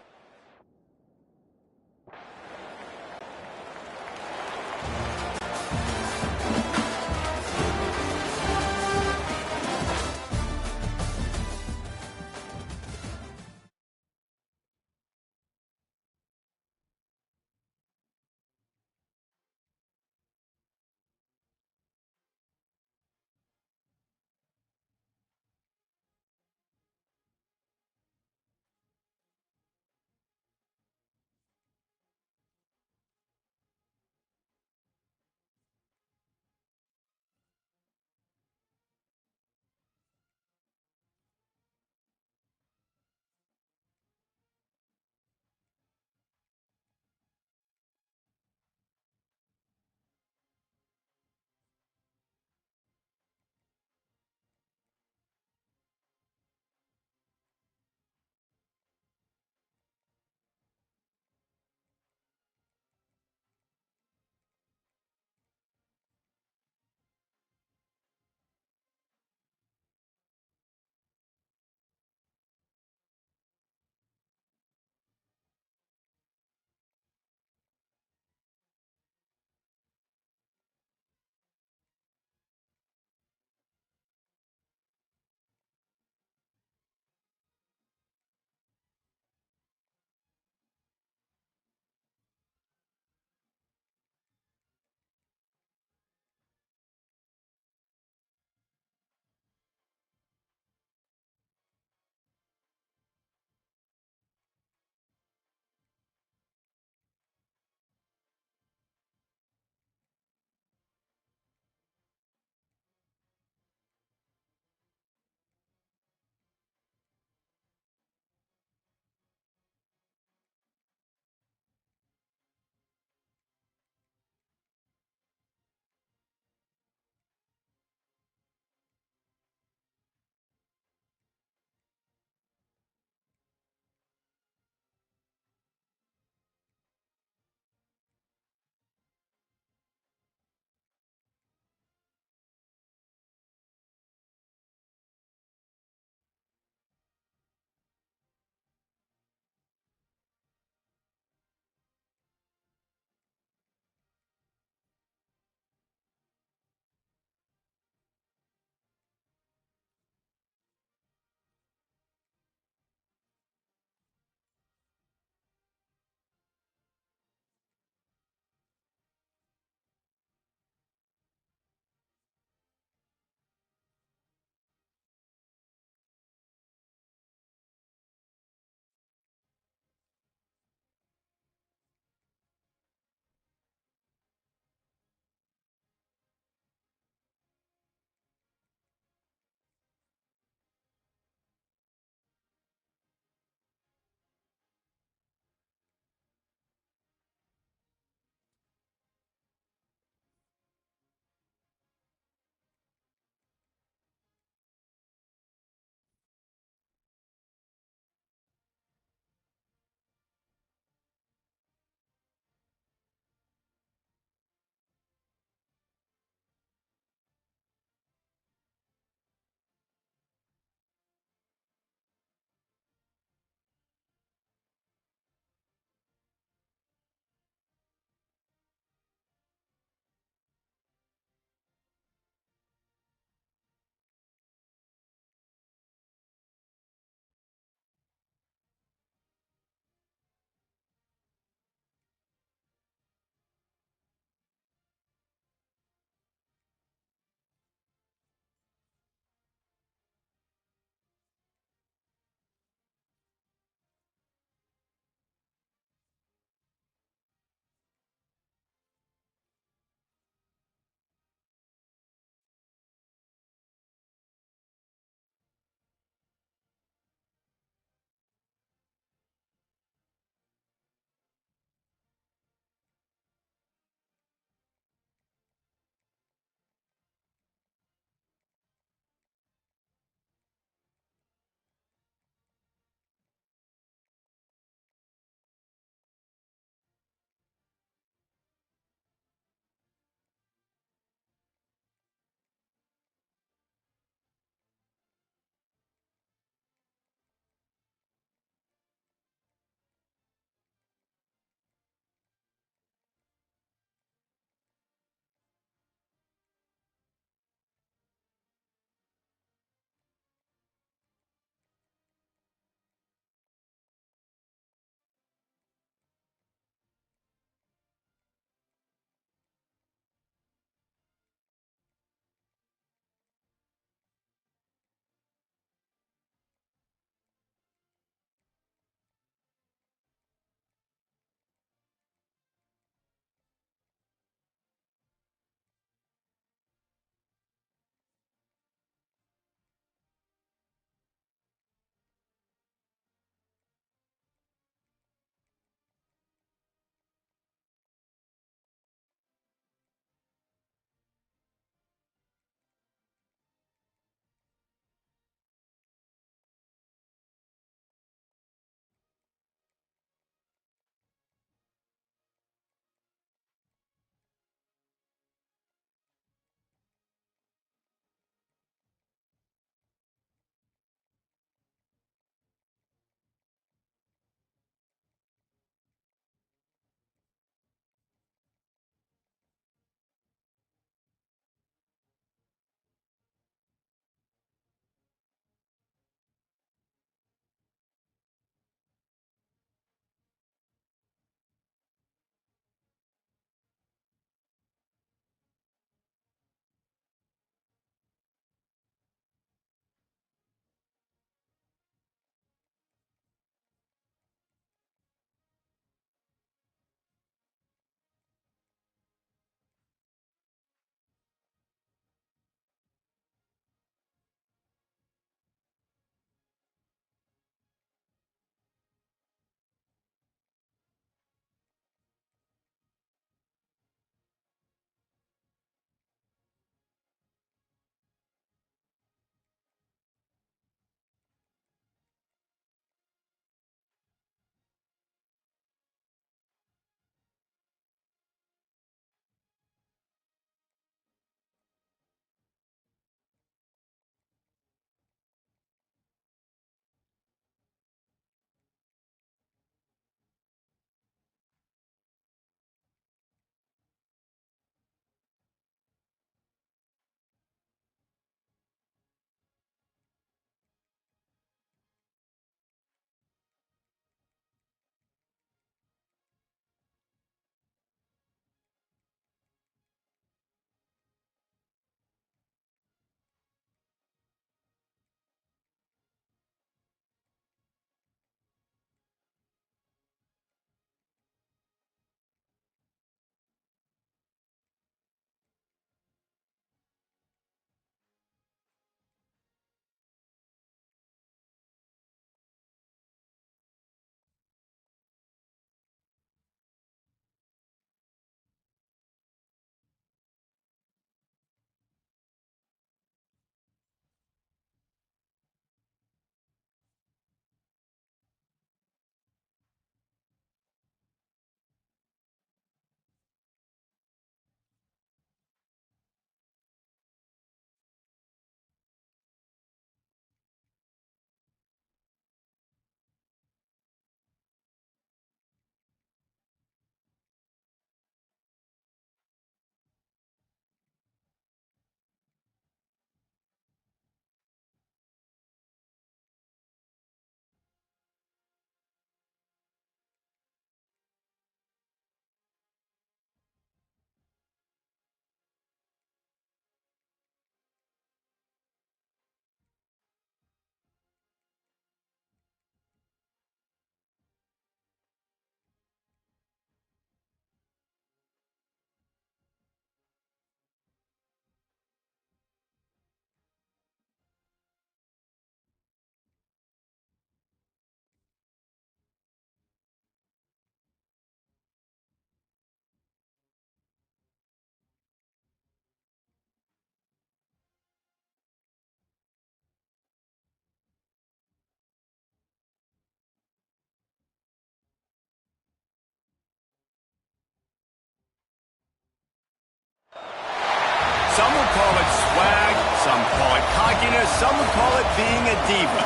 some would call it being a diva.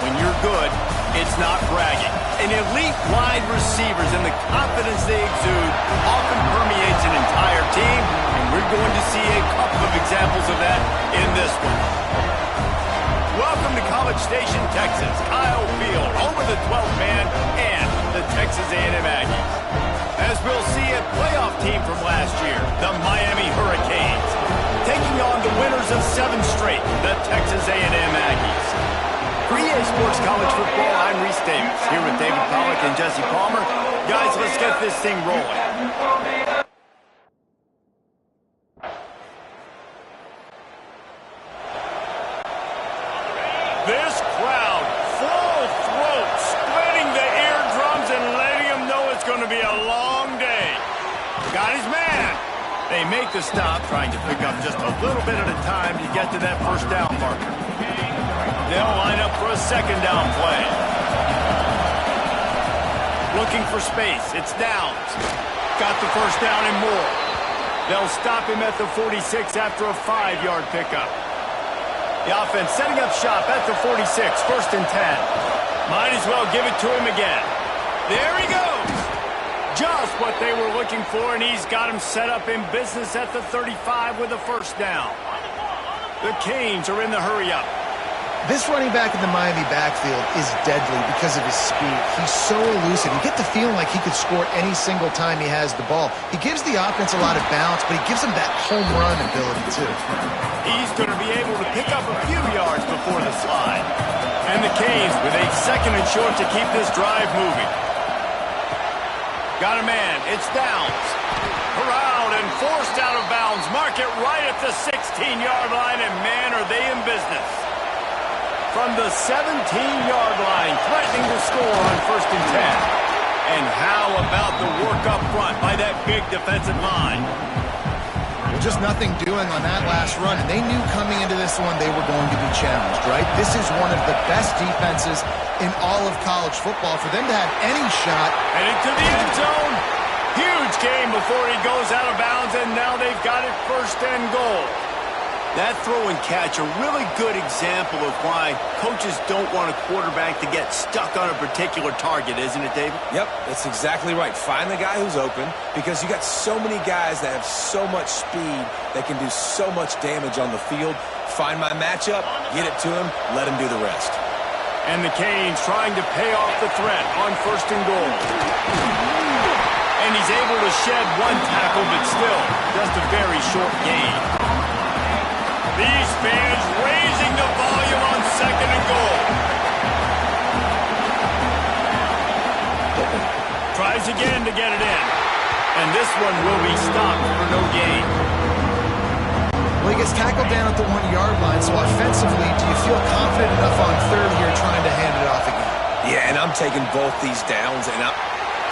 When you're good, it's not bragging. And elite wide receivers and the confidence they exude often permeates an entire team, and we're going to see a couple of examples of that in this one. Welcome to College Station, Texas. Kyle Field, home of the 12th man and the Texas A&M Aggies. As we'll see, a playoff team from last year, the Miami Hurricanes, taking on the winners of 7 straight, the Texas A&M Aggies. For EA Sports College Football, I'm Reese Davis, here with David Pollack and Jesse Palmer. Guys, let's get this thing rolling. This crowd, full throat, splitting the eardrums and letting them know it's going to be a long day. Got his man. They make the stop, trying to pick up just a little bit at a time to get to that first down marker. They'll line up for a second down play. Looking for space. It's Downs. Got the first down and more. They'll stop him at the 46 after a 5-yard pickup. The offense setting up shop at the 46, first and 10. Might as well give it to him again. There he goes. Just what they were looking for, and he's got him set up in business at the 35 with a first down. The Canes are in the hurry-up. This running back in the Miami backfield is deadly because of his speed. He's so elusive. You get the feeling like he could score any single time he has the ball. He gives the offense a lot of balance, but he gives them that home run ability, too. He's going to be able to pick up a few yards before the slide. And the Canes with a second and short to keep this drive moving. Got a man. It's Downs. Corralled and forced out of bounds. Mark it right at the 16-yard line, and man, are they in business. From the 17-yard line, threatening to score on first and 10. And how about the work up front by that big defensive line? Well, just nothing doing on that last run, and they knew coming into this one they were going to be challenged, right? This is one of the best defenses in all of college football. For them to have any shot. Heading to the end zone. Huge game before he goes out of bounds, and now they've got it first and goal. That throw and catch, a really good example of why coaches don't want a quarterback to get stuck on a particular target, isn't it, David? Yep, that's exactly right. Find the guy who's open, because you got so many guys that have so much speed that can do so much damage on the field. Find my matchup, get it to him, let him do the rest. And the Canes trying to pay off the threat on first and goal. And he's able to shed one tackle, but still, just a very short gain. These fans raising the volume on second and goal. Tries again to get it in. And this one will be stopped for no gain. Well, he gets tackled down at the 1-yard line, so offensively, do you feel confident enough on third here trying to hand it off again? Yeah, and I'm taking both these downs, and I'm...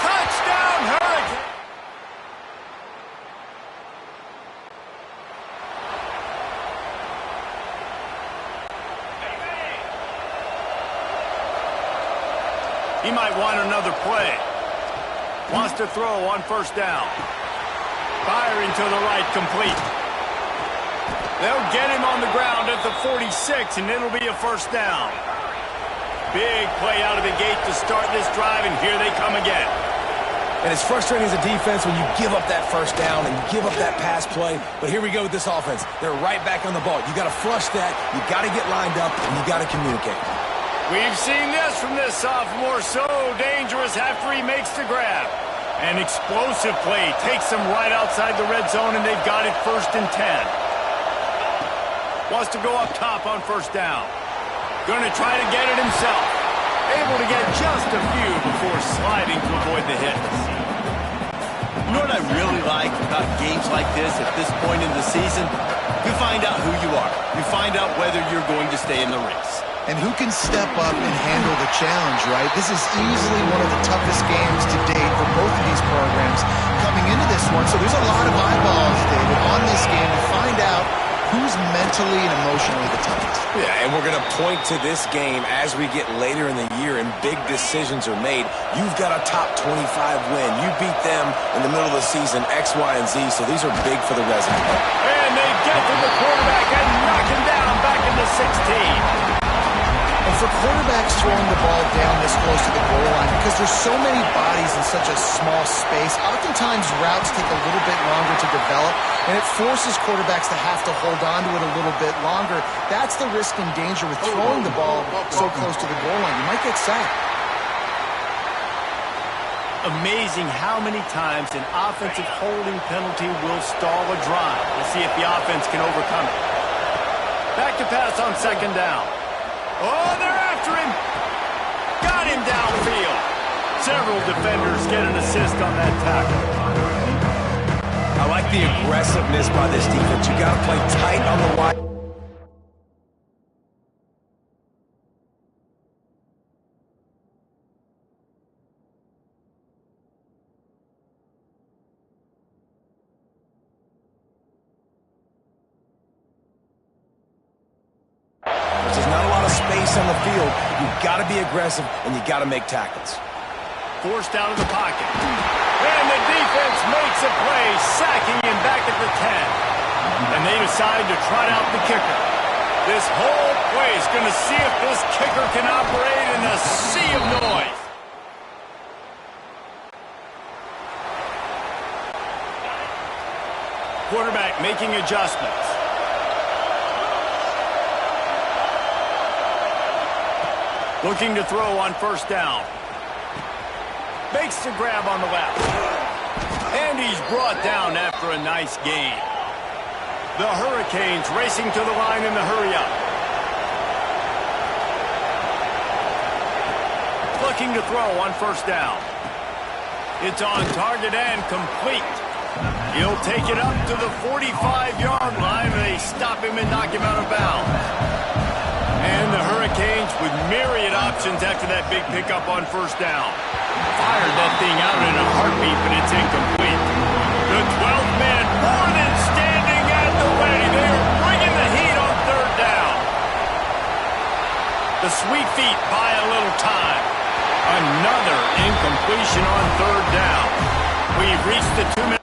Touchdown, Hurricane! He might want another play. Wants to throw on first down. Firing to the right, complete. They'll get him on the ground at the 46, and it'll be a first down. Big play out of the gate to start this drive, and here they come again. And it's frustrating as a defense when you give up that first down and give up that pass play. But here we go with this offense. They're right back on the ball. You got to flush that. You got to get lined up, and you got to communicate. We've seen this from this sophomore, so dangerous after he makes the grab. An explosive play takes them right outside the red zone, and they've got it first and 10. Wants to go up top on first down. Going to try to get it himself. Able to get just a few before sliding to avoid the hits. You know what I really like about games like this at this point in the season? You find out who you are. You find out whether you're going to stay in the race. And who can step up and handle the challenge, right? This is easily one of the toughest games to date for both of these programs coming into this one. So there's a lot of eyeballs, David, on this game to find out who's mentally and emotionally the toughest. Yeah, and we're going to point to this game as we get later in the year and big decisions are made. You've got a top 25 win. You beat them in the middle of the season, X, Y, and Z, so these are big for the resume. And they get to the quarterback and knock him down back in the 16. And for quarterbacks throwing the ball down this close to the goal line, because there's so many bodies in such a small space, oftentimes routes take a little bit longer to develop, and it forces quarterbacks to have to hold on to it a little bit longer. That's the risk and danger with throwing the ball so close to the goal line. You might get sacked. Amazing how many times an offensive holding penalty will stall a drive. We'll see if the offense can overcome it. Back to pass on second down. Oh, they're after him. Got him downfield. Several defenders get an assist on that tackle. I like the aggressiveness by this defense. You got to play tight on the wide. On the field, you've got to be aggressive and you got to make tackles. Forced out of the pocket. And the defense makes a play, sacking him back at the 10. And they decide to trot out the kicker. This whole play is going to see if this kicker can operate in a sea of noise. Quarterback making adjustments. Looking to throw on first down. Makes the grab on the left. And he's brought down after a nice gain. The Hurricanes racing to the line in the hurry-up. Looking to throw on first down. It's on target and complete. He'll take it up to the 45-yard line. They stop him and knock him out of bounds. And the Hurricanes with myriad options after that big pickup on first down. Fired that thing out in a heartbeat, but it's incomplete. The 12th man more than standing at the ready. They are bringing the heat on third down. The Sweet Feet buy a little time. Another incompletion on third down. We've reached the 2-minute.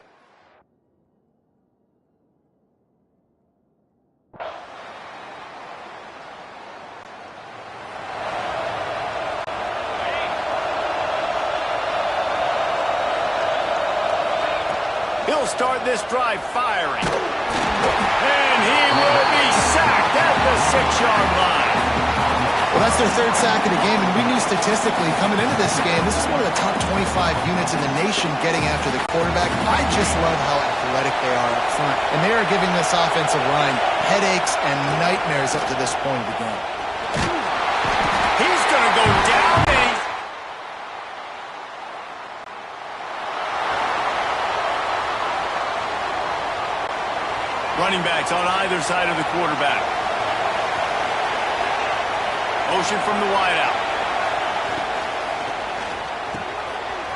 He'll start this drive firing. And he will be sacked at the 6-yard line. Well, that's their third sack of the game, and we knew statistically coming into this game, this is one of the top 25 units in the nation getting after the quarterback. I just love how athletic they are up front, and they are giving this offensive line headaches and nightmares up to this point of the game. He's going to go down, and he's... Running backs on either side of the quarterback. Motion from the wideout.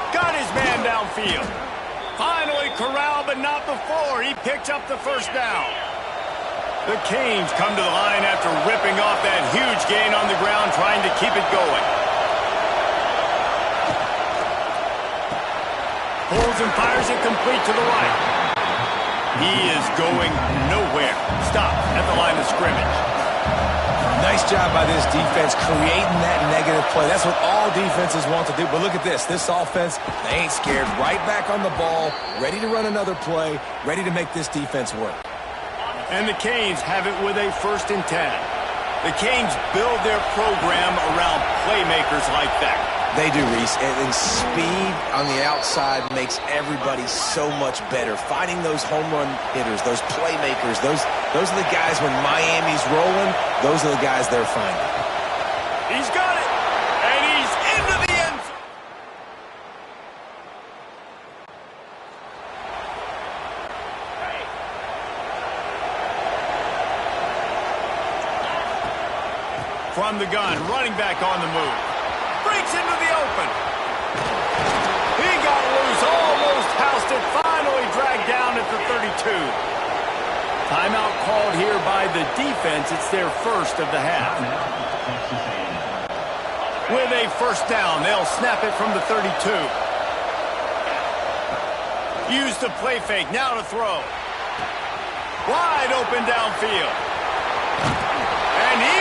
Got his man downfield. Finally corralled, but not before. He picked up the first down. The Canes come to the line after ripping off that huge gain on the ground, trying to keep it going. Pulls and fires it complete to the right. He is going nowhere. Stop at the line of scrimmage. Nice job by this defense creating that negative play. That's what all defenses want to do. But look at this. This offense, they ain't scared. Right back on the ball, ready to run another play, ready to make this defense work. And the Canes have it with a 1st and 10. The Canes build their program around playmakers like that. They do, Reese, and speed on the outside makes everybody so much better. Finding those home run hitters, those playmakers, those are the guys when Miami's rolling, those are the guys they're finding. He's got it, and he's into the end zone. From the gun, running back on the move. Breaks into the open. He got loose, almost housed it, finally dragged down at the 32. Timeout called here by the defense. It's their first of the half. With a first down, they'll snap it from the 32. Use the play fake, now to throw. Wide open downfield. And he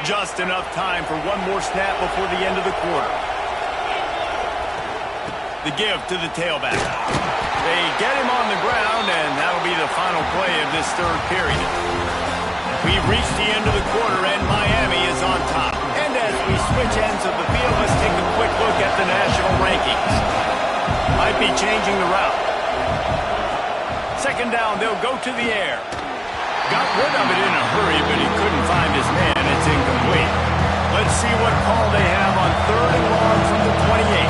Just enough time for one more snap before the end of the quarter. The give to the tailback. They get him on the ground, and that'll be the final play of this third period. We've reached the end of the quarter, and Miami is on top. And as we switch ends of the field, let's take a quick look at the national rankings. Might be changing the route. Second down, they'll go to the air. Got rid of it in a hurry, but he couldn't find his man. It's incomplete. Let's see what call they have on third and long from the 28.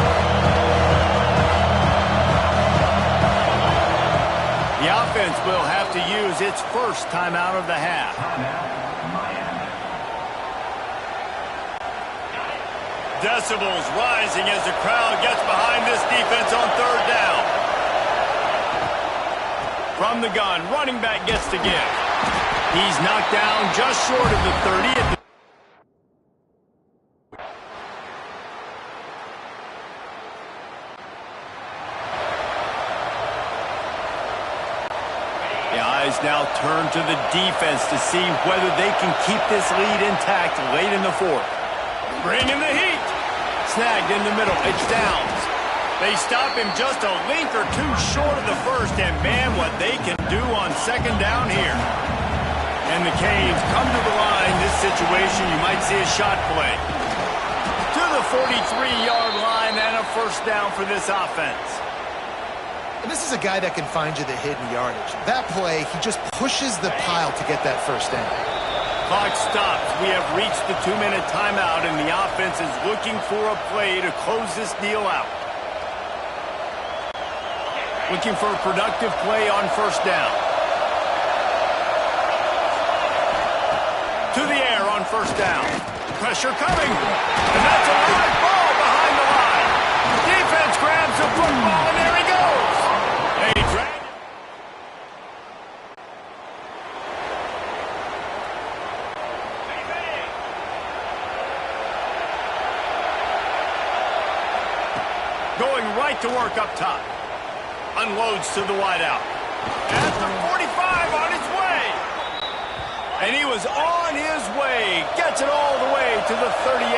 The offense will have to use its first timeout of the half. Decibels rising as the crowd gets behind this defense on third down. From the gun, running back gets to give. He's knocked down just short of the 30. The eyes now turn to the defense to see whether they can keep this lead intact late in the fourth. Bringing the heat. Snagged in the middle. It's downs. They stop him just a link or two short of the first, and man, what they can do on second down here. And the Canes come to the line. This situation, you might see a shot play. To the 43-yard line and a first down for this offense. And this is a guy that can find you the hidden yardage. That play, he just pushes the pile to get that first down. Clock stops. We have reached the 2-minute timeout, and the offense is looking for a play to close this deal out. Looking for a productive play on first down. To the air on first down. Pressure coming. And that's a live ball behind the line. Defense grabs the football, and there he goes. They drag it. Going right to work up top. Unloads to the wideout. At the 45 on his way. And he was on his way. Gets it all the way to the 38.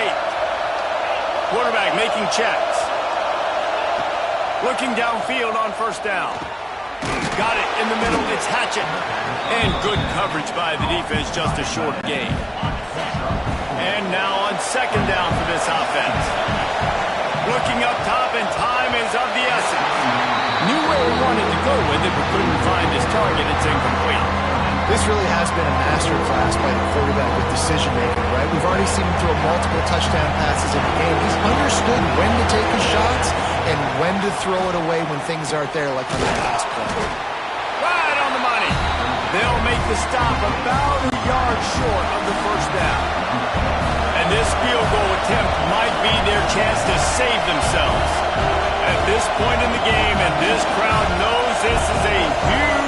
Quarterback making checks. Looking downfield on first down. Got it in the middle. It's Hatchett. And good coverage by the defense. Just a short gain. And now on second down for this offense. Looking up top, and time is of the essence. Knew where he wanted to go with it, but couldn't find his target. It's incomplete. This really has been a master class by the quarterback with decision-making, right? We've already seen him throw multiple touchdown passes in the game. He's understood when to take his shots and when to throw it away when things aren't there, like on that last play. Right on the money. They'll make the stop about a yard short of the first down. And this field goal attempt might be their chance to save themselves. At this point in the game, and this crowd knows this is a huge